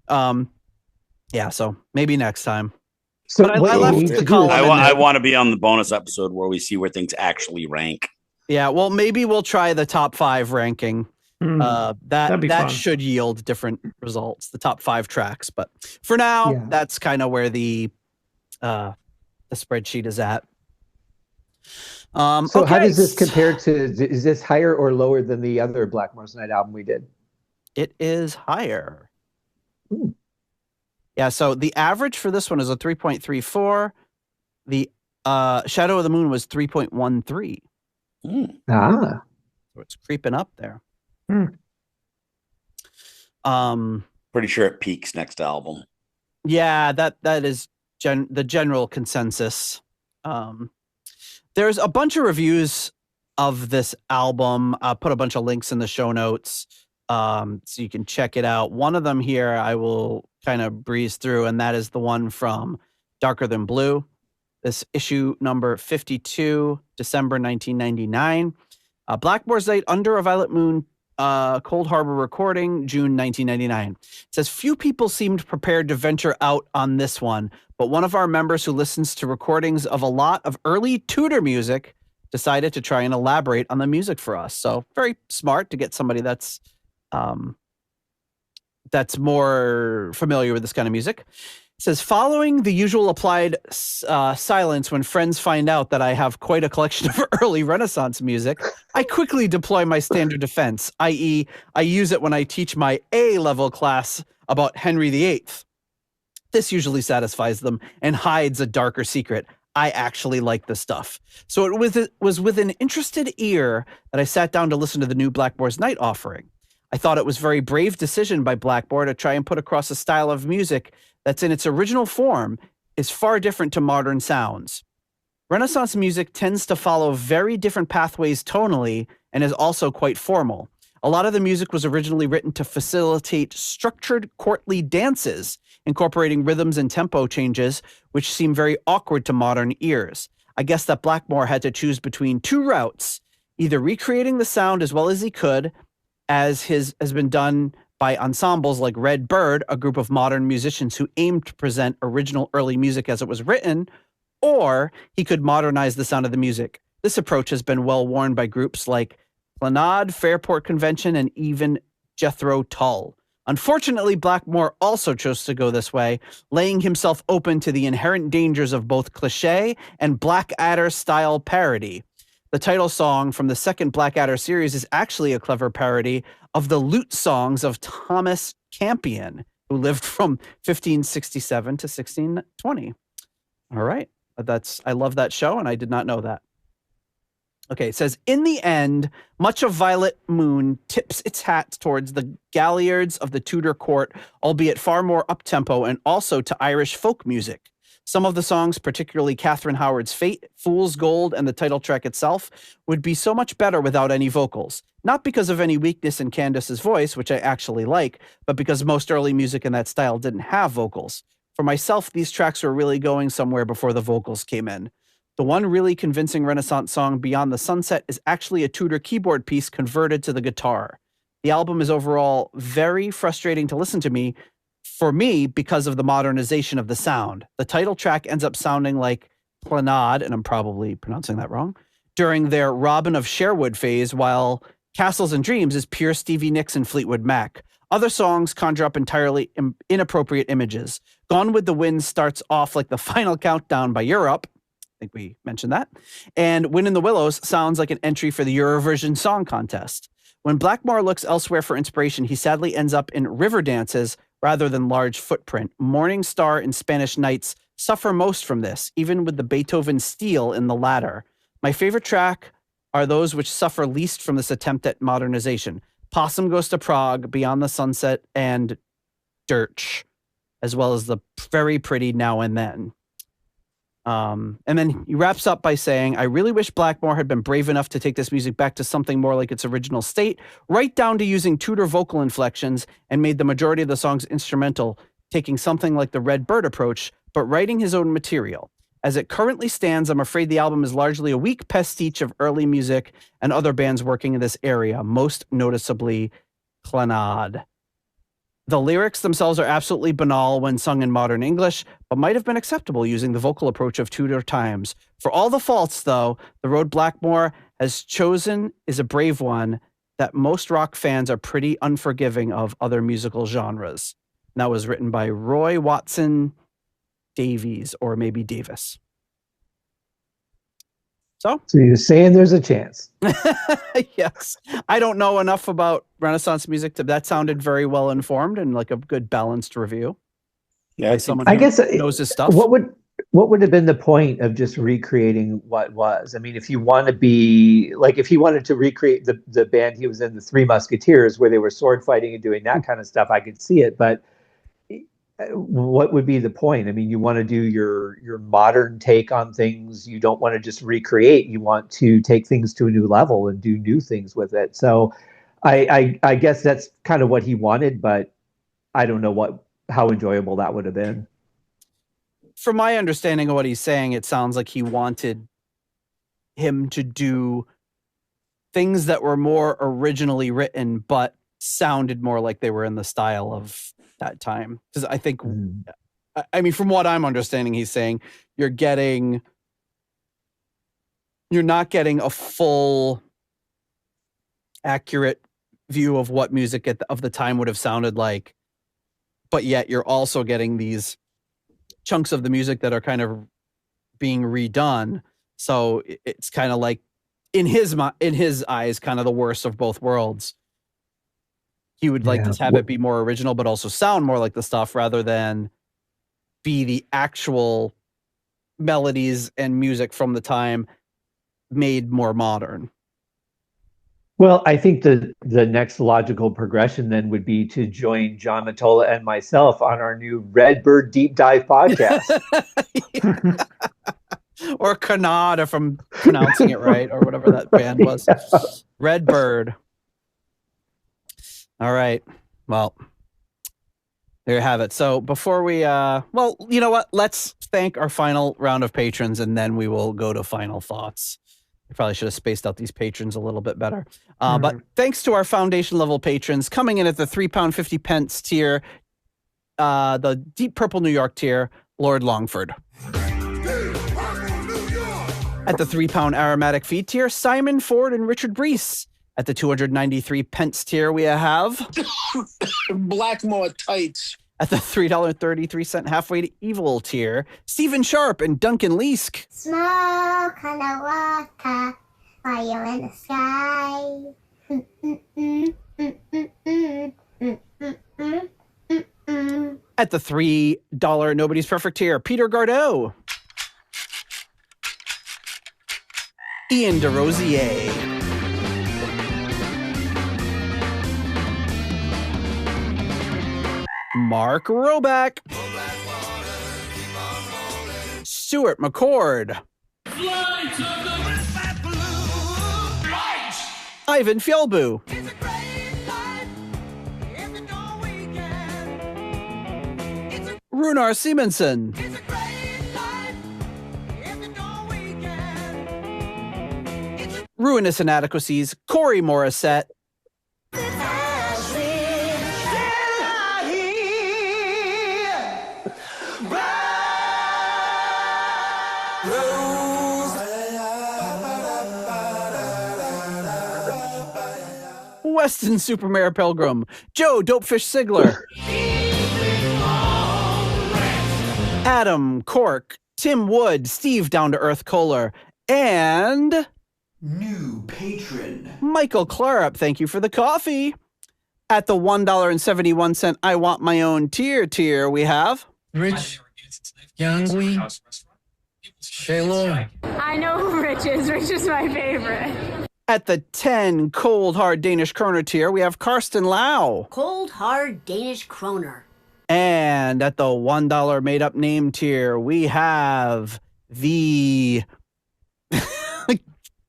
Yeah. So maybe next time. So but I left the column. I want to be on the bonus episode where we see where things actually rank. Yeah, well, maybe we'll try the top 5 ranking. That should yield different results. The top 5 tracks, but for now, that's kind of where the spreadsheet is at. So how does this compare to? Is this higher or lower than the other Blackmore's Night album we did? It is higher. Ooh. Yeah, so the average for this one is a 3.34. The Shadow of the Moon was 3.13. So it's creeping up there. Pretty sure it peaks next album. Yeah, that is the general consensus. There's a bunch of reviews of this album. I'll put a bunch of links in the show notes so you can check it out. One of them here I will kind of breeze through, and that is the one from Darker Than Blue. This issue number 52, December 1999. Blackmore's Night Under a Violet Moon, Cold Harbor recording, June 1999. It says, few people seemed prepared to venture out on this one, but one of our members who listens to recordings of a lot of early Tudor music decided to try and elaborate on the music for us. So very smart to get somebody that's more familiar with this kind of music. It says, following the usual applied silence when friends find out that I have quite a collection of early Renaissance music, I quickly deploy my standard defense, i.e. I use it when I teach my A-level class about Henry VIII. This usually satisfies them and hides a darker secret. I actually like the stuff. So it was with an interested ear that I sat down to listen to the new Blackmore's Night offering. I thought it was a very brave decision by Blackmore to try and put across a style of music that's in its original form is far different to modern sounds. Renaissance music tends to follow very different pathways tonally and is also quite formal. A lot of the music was originally written to facilitate structured courtly dances, incorporating rhythms and tempo changes, which seem very awkward to modern ears. I guess that Blackmore had to choose between 2 routes, either recreating the sound as well as he could, as has been done by ensembles like Red Bird, a group of modern musicians who aimed to present original early music as it was written, or he could modernize the sound of the music. This approach has been well worn by groups like Clannad, Fairport Convention, and even Jethro Tull. Unfortunately, Blackmore also chose to go this way, laying himself open to the inherent dangers of both cliché and Blackadder-style parody. The title song from the second Blackadder series is actually a clever parody of the lute songs of Thomas Campion, who lived from 1567 to 1620. All right. I love that show, and I did not know that. Okay, it says, in the end, much of Violet Moon tips its hat towards the galliards of the Tudor court, albeit far more up-tempo, and also to Irish folk music. Some of the songs, particularly Catherine Howard's Fate, Fool's Gold, and the title track itself, would be so much better without any vocals. Not because of any weakness in Candace's voice, which I actually like, but because most early music in that style didn't have vocals. For myself, these tracks were really going somewhere before the vocals came in. The one really convincing Renaissance song, Beyond the Sunset, is actually a Tudor keyboard piece converted to the guitar. The album is overall very frustrating to listen to for me because of the modernization of the sound. The title track ends up sounding like Clannad, and I'm probably pronouncing that wrong, during their Robin of Sherwood phase, while Castles and Dreams is pure Stevie Nicks and Fleetwood Mac. Other songs conjure up entirely inappropriate images. Gone with the Wind starts off like the final countdown by Europe. I think we mentioned that. And Wind in the Willows sounds like an entry for the Eurovision Song Contest. When Blackmore looks elsewhere for inspiration, he sadly ends up in river dances rather than large footprint. Morning Star and Spanish Nights suffer most from this, even with the Beethoven steel in the latter. My favorite track are those which suffer least from this attempt at modernization. Possum Goes to Prague, Beyond the Sunset, and Dirge, as well as the very pretty Now and Then. And then he wraps up by saying, I really wish Blackmore had been brave enough to take this music back to something more like its original state, right down to using Tudor vocal inflections, and made the majority of the songs instrumental, taking something like the Red Bird approach, but writing his own material. As it currently stands, I'm afraid the album is largely a weak pastiche of early music and other bands working in this area, most noticeably Clannad. The lyrics themselves are absolutely banal when sung in modern English, but might have been acceptable using the vocal approach of Tudor times. For all the faults, though, the road Blackmore has chosen is a brave one that most rock fans are pretty unforgiving of other musical genres. And that was written by Roy Watson Davies, or maybe Davis. So you're saying there's a chance? Yes. I don't know enough about Renaissance music that sounded very well informed and like a good balanced review. Yeah, someone I guess knows his stuff. What would have been the point of just recreating what was? I mean, if you want to be like, if he wanted to recreate the band he was in, the Three Musketeers, where they were sword fighting and doing that kind of stuff, I could see it. But what would be the point? I mean, you want to do your modern take on things. You don't want to just recreate. You want to take things to a new level and do new things with it. So I guess that's kind of what he wanted, but I don't know how enjoyable that would have been. From my understanding of what he's saying, it sounds like he wanted him to do things that were more originally written, but sounded more like they were in the style of that time. Because I think, I mean, from what I'm understanding, he's saying you're not getting a full, accurate view of what music of the time would have sounded like, but yet you're also getting these chunks of the music that are kind of being redone. So it's kind of like, in his eyes, kind of the worst of both worlds. He would like to have it be more original, but also sound more like the stuff rather than be the actual melodies and music from the time made more modern. Well, I think the next logical progression then would be to join John Matola and myself on our new Redbird Deep Dive podcast. Or Clannad, if I'm pronouncing it right, or whatever that band was. Yeah. Redbird. All right. Well, there you have it. So before we, well, you know what? Let's thank our final round of patrons, and then we will go to final thoughts. I probably should have spaced out these patrons a little bit better. But thanks to our foundation level patrons coming in at the £3.50 tier, the Deep Purple New York tier, Lord Longford. At the £3 aromatic feed tier, Simon Ford and Richard Brees. At the 293 pence tier, we have Blackmore tights. At the $3.33 halfway to evil tier, Stephen Sharp and Duncan Leask. Smoke on the water, fire in the sky. At the $3 Nobody's Perfect tier, Peter Gardeau. Ian DeRosier. Mark Roback. Stuart McCord. Ivan Fjellbu. Runar Simonson. Ruinous Inadequacies, Corey Morissette. Weston Supermare Pilgrim, Joe Dopefish Sigler, Adam Cork, Tim Wood, Steve Down to Earth Kohler, and new patron Michael Clarup. Thank you for the coffee. At the $1.71 I Want My Own tier, we have Rich Youngly Shaylor. I know who Rich is. Rich is my favorite. At the 10 Cold Hard Danish Kroner tier, we have Karsten Lau. Cold Hard Danish Kroner. And at the $1 made up name tier, we have the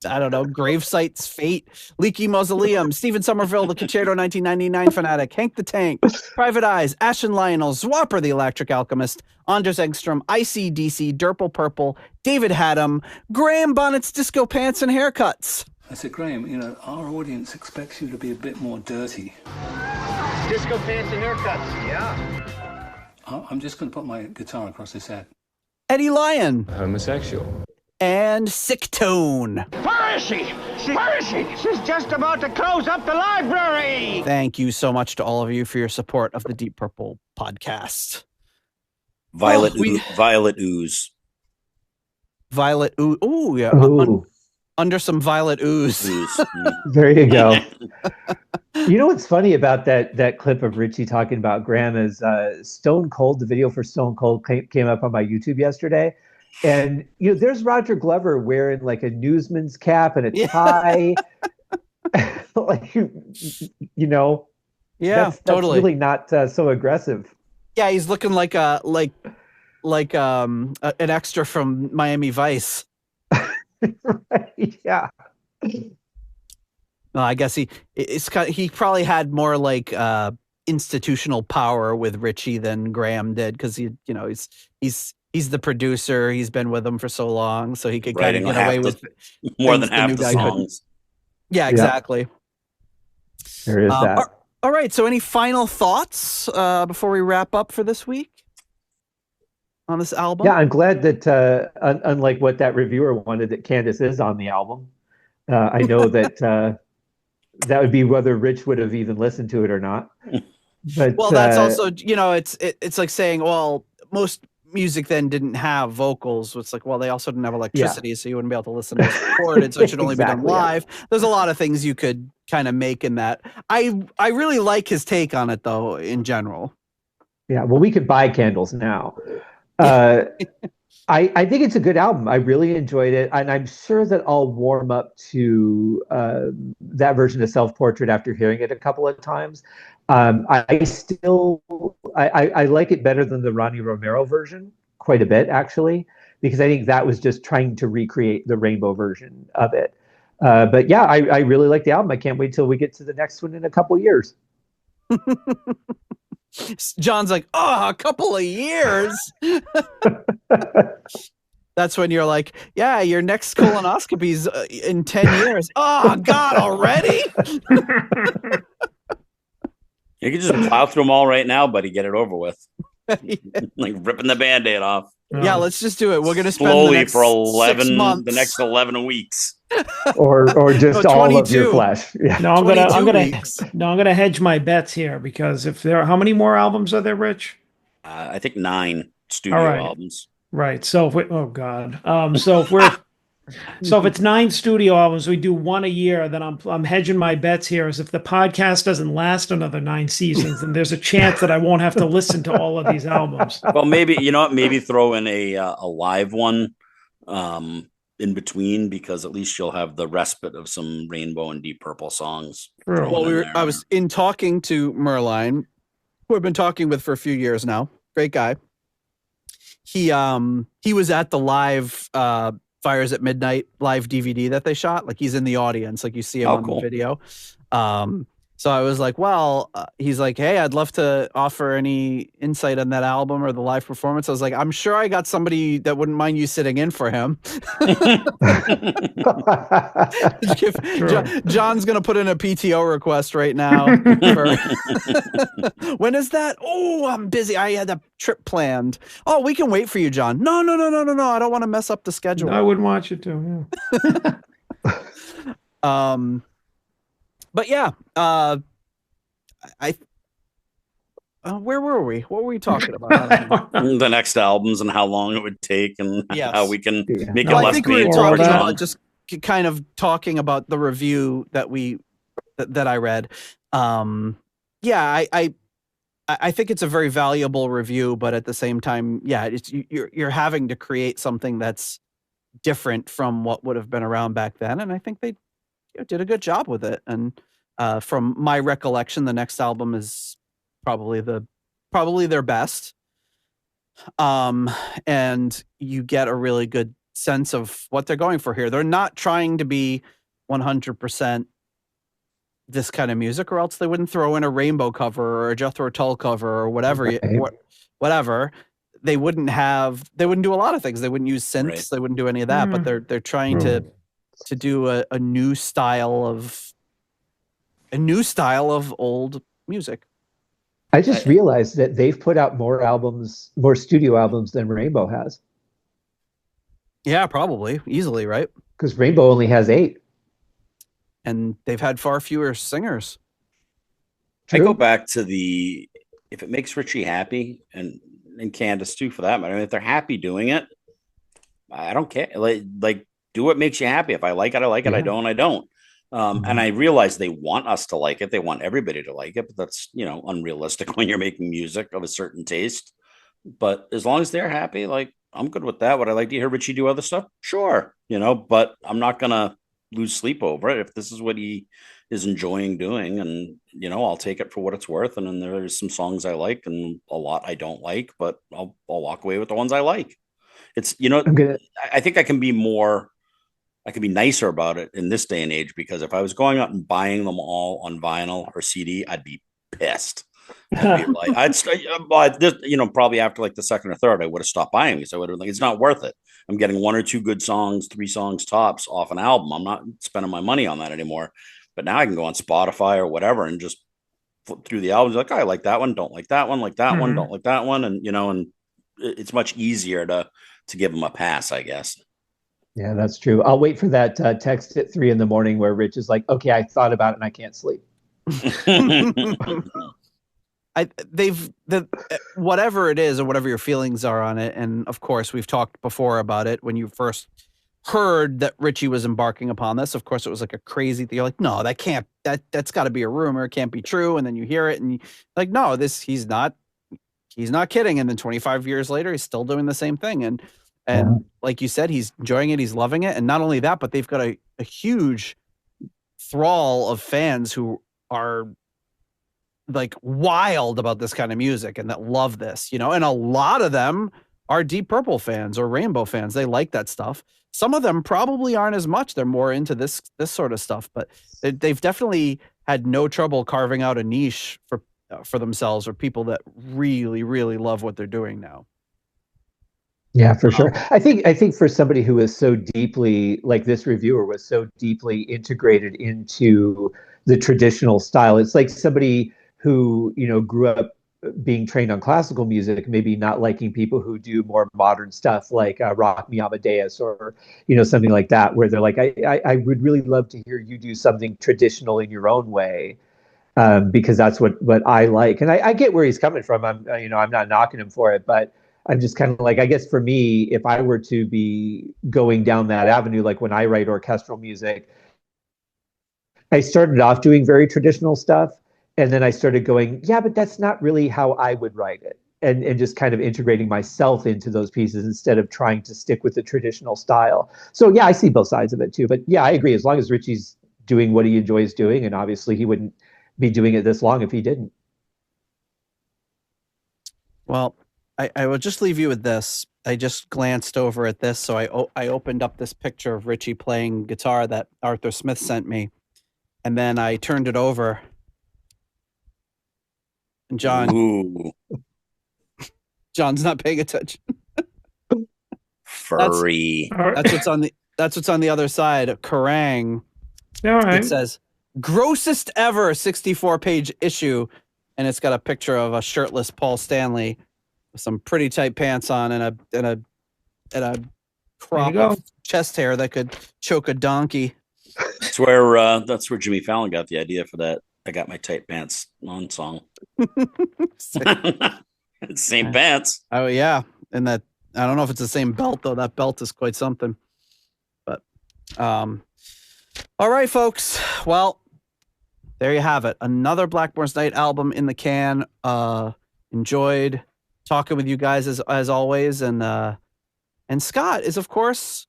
I don't know, Gravesite's Fate, Leaky Mausoleum, Stephen Somerville, the Concerto 1999 Fanatic, Hank the Tank, Private Eyes, Ashen Lionel, Zwapper the Electric Alchemist, Anders Engstrom, ICDC, Durple Purple, David Haddam, Graham Bonnet's Disco Pants and Haircuts. I said, Graham, our audience expects you to be a bit more dirty. Disco Pants and Haircuts, yeah. I'm just going to put my guitar across his head. Eddie Lyon. Homosexual. And Sick Tone. Where is she? Where is she? She's just about to close up the library. Thank you so much to all of you for your support of the Deep Purple podcast. Violet ooze. Violet ooze. Ooh, yeah. Ooh. Under some violet ooze. There you go. You know what's funny about that clip of Richie talking about Graham is Stone Cold, the video for Stone Cold came up on my YouTube yesterday. And there's Roger Glover wearing like a newsman's cap and a tie. Like that's totally really not so aggressive. Yeah, he's looking like an extra from Miami Vice. Right, yeah. I guess he probably had more like institutional power with Richie than Graham did, because he's the producer. He's been with them for so long, so he could kind of get away with more than half the songs. Yeah, exactly. There is that. All right. So, any final thoughts before we wrap up for this week on this album? Yeah, I'm glad that unlike what that reviewer wanted, that Candace is on the album. I know that that would be whether Rich would have even listened to it or not. But well, that's also it's like saying, well, most music then didn't have vocals. It's like, well, they also didn't have electricity, so you wouldn't be able to listen to it recorded, so it should only be done live. Yeah. There's a lot of things you could kind of make in that. I really like his take on it, though, in general. Yeah, well, we could buy candles now. I think it's a good album. I really enjoyed it, and I'm sure that I'll warm up to that version of Self Portrait after hearing it a couple of times. I like it better than the Ronnie Romero version quite a bit, actually, because I think that was just trying to recreate the Rainbow version of it. But yeah, I really like the album. I can't wait till we get to the next one in a couple of years. John's like, a couple of years. That's when you're like, yeah, your next colonoscopy's in 10 years. Oh, God, already? You can just plow through them all right now, buddy. Get it over with. Like ripping the Band-Aid off. Yeah, let's just do it. We're going to spend slowly the next for 6 months. The next 11 weeks. or just all of your flesh. Yeah. No, I'm gonna hedge my bets here, because how many more albums are there, Rich? I think 9 studio albums. Right. So if it's 9 studio albums, we do 1 a year, then I'm hedging my bets here, as if the podcast doesn't last another 9 seasons, then there's a chance that I won't have to listen to all of these albums. Well, maybe maybe throw in a live one in between, because at least you'll have the respite of some Rainbow and Deep Purple songs. Well, I was in talking to Merline, who I've been talking with for a few years now. Great guy. He was at the live Fires at Midnight live DVD that they shot. Like, he's in the audience, like you see him on the video. So I was like, well, he's like, hey, I'd love to offer any insight on that album or the live performance. I was like, I'm sure I got somebody that wouldn't mind you sitting in for him. John's going to put in a PTO request right now. When is that? Oh, I'm busy. I had a trip planned. Oh, we can wait for you, John. No. I don't want to mess up the schedule. I wouldn't want you to. Yeah. But yeah, where were we? What were we talking about? The next albums and how long it would take, and how we can make it less. I think we were talking about just kind of talking about the review that I read. Yeah, I think it's a very valuable review, but at the same time, yeah, you're having to create something that's different from what would have been around back then, and I think they did a good job with it. And from my recollection, the next album is probably their best. And you get a really good sense of what they're going for here. They're not trying to be 100% this kind of music, or else they wouldn't throw in a Rainbow cover or a Jethro Tull cover or whatever. Right. Whatever. They wouldn't do a lot of things. They wouldn't use synths. Right. They wouldn't do any of that. But they're trying to do a new style of old music. I just realized that they've put out more studio albums than Rainbow has. Yeah, probably. Easily, right? Because Rainbow only has 8. And they've had far fewer singers. True. I go back to if it makes Richie happy, and Candace too, for that matter. I mean, if they're happy doing it, I don't care. Like do what makes you happy. If I like it, I like it. I don't, I don't. And I realize they want us to like it. They want everybody to like it, but that's, unrealistic when you're making music of a certain taste. But as long as they're happy, like, I'm good with that. Would I like to hear Richie do other stuff? Sure. But I'm not going to lose sleep over it. If this is what he is enjoying doing, and, I'll take it for what it's worth. And then there's some songs I like and a lot I don't like, but I'll walk away with the ones I like. It's, I think I can be nicer about it in this day and age, because if I was going out and buying them all on vinyl or CD, I'd be pissed. I'd be like, probably after like the second or third, I would have stopped buying these. I would have like, it's not worth it. I'm getting 1 or 2 good songs, 3 songs tops off an album. I'm not spending my money on that anymore. But now I can go on Spotify or whatever and just flip through the albums. Like, oh, I like that one, don't like that one, like that one, don't like that one, and and it's much easier to give them a pass, I guess. Yeah, that's true. I'll wait for that text at 3 a.m. where Rich is like, "Okay, I thought about it and I can't sleep." Whatever it is or whatever your feelings are on it, and of course we've talked before about it when you first heard that Richie was embarking upon this. Of course, it was like a crazy thing. You're like, no, that's got to be a rumor. It can't be true. And then you hear it, and you like, no, he's not kidding. And then 25 years later, he's still doing the same thing. And like you said, he's enjoying it. He's loving it. And not only that, but they've got a huge thrall of fans who are like wild about this kind of music and that love this, and a lot of them are Deep Purple fans or Rainbow fans. They like that stuff. Some of them probably aren't as much. They're more into this sort of stuff, but they've definitely had no trouble carving out a niche for themselves, or people that really, really love what they're doing now. Yeah, for sure. I think for somebody who is so deeply, like this reviewer was so deeply integrated into the traditional style, it's like somebody who, grew up being trained on classical music, maybe not liking people who do more modern stuff like Rock Me Amadeus or, something like that, where they're like, I would really love to hear you do something traditional in your own way, because that's what I like. And I get where he's coming from. I'm not knocking him for it, but I'm just kind of like, I guess for me, if I were to be going down that avenue, like when I write orchestral music, I started off doing very traditional stuff. And then I started going, yeah, but that's not really how I would write it. And just kind of integrating myself into those pieces instead of trying to stick with the traditional style. So yeah, I see both sides of it too. But yeah, I agree. As long as Richie's doing what he enjoys doing, and obviously he wouldn't be doing it this long if he didn't. Well, I will just leave you with this. I just glanced over at this. So I opened up this picture of Richie playing guitar that Arthur Smith sent me. And then I turned it over. And John's not paying attention. Furry. That's what's on the other side. Kerrang. All right. It says grossest ever 64-page issue, and it's got a picture of a shirtless Paul Stanley with some pretty tight pants on and a crop of chest hair that could choke a donkey. That's where Jimmy Fallon got the idea for that "I Got My Tight Pants On" song. Same pants. Oh yeah, and that, I don't know if it's the same belt though. That belt is quite something. But all right, folks. Well, there you have it. Another Blackmore's Night album in the can. Enjoyed talking with you guys as always, and Scott is of course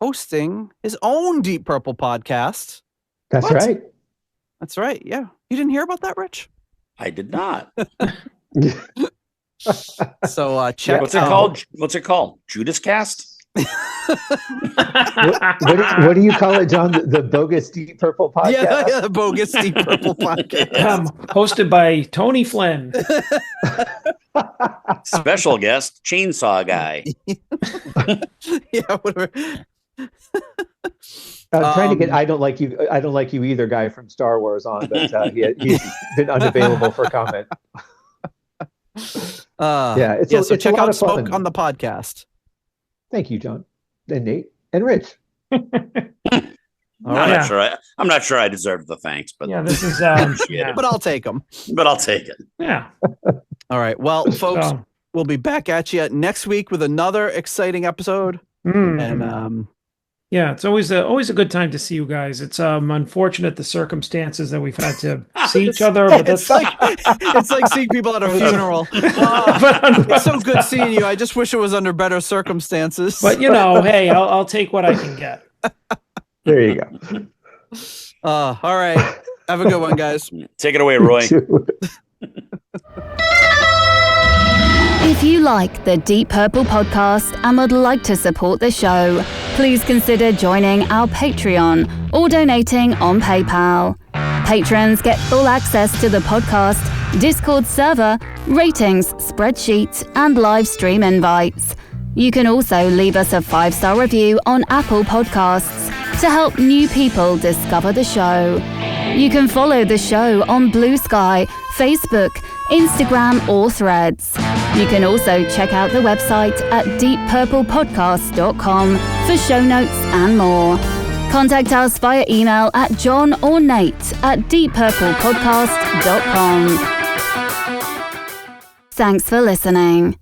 hosting his own Deep Purple podcast. That's right. That's right. Yeah. You didn't hear about that, Rich? I did not. So check. What's it called? What's it called? Judas Cast. What do you call it, John? The Bogus Deep Purple podcast? Yeah, the Bogus Deep Purple podcast. Hosted by Tony Flynn. Special guest, Chainsaw Guy. Yeah, whatever. I'm trying to get I don't like you either guy from Star Wars on, but he's been unavailable for comment. So check out Smoke on the podcast. Thank you, John, and Nate, and Rich. I'm not sure I deserve the thanks, but this is but I'll take them. But I'll take it. Yeah. All right. Well, folks, we'll be back at you next week with another exciting episode. And it's always a good time to see you guys. It's unfortunate the circumstances that we've had to see each other, but it's like seeing people at a funeral. It's so good seeing you. I just wish it was under better circumstances. But hey, I'll take what I can get. There you go. All right. Have a good one, guys. Take it away, Roy. If you like the Deep Purple podcast and would like to support the show, please consider joining our Patreon or donating on PayPal. Patrons get full access to the podcast, Discord server, ratings, spreadsheets, and live stream invites. You can also leave us a 5-star review on Apple Podcasts to help new people discover the show. You can follow the show on Blue Sky, Facebook, Instagram, or Threads. You can also check out the website at deeppurplepodcast.com for show notes and more. Contact us via email at John or Nate at deeppurplepodcast.com. Thanks for listening.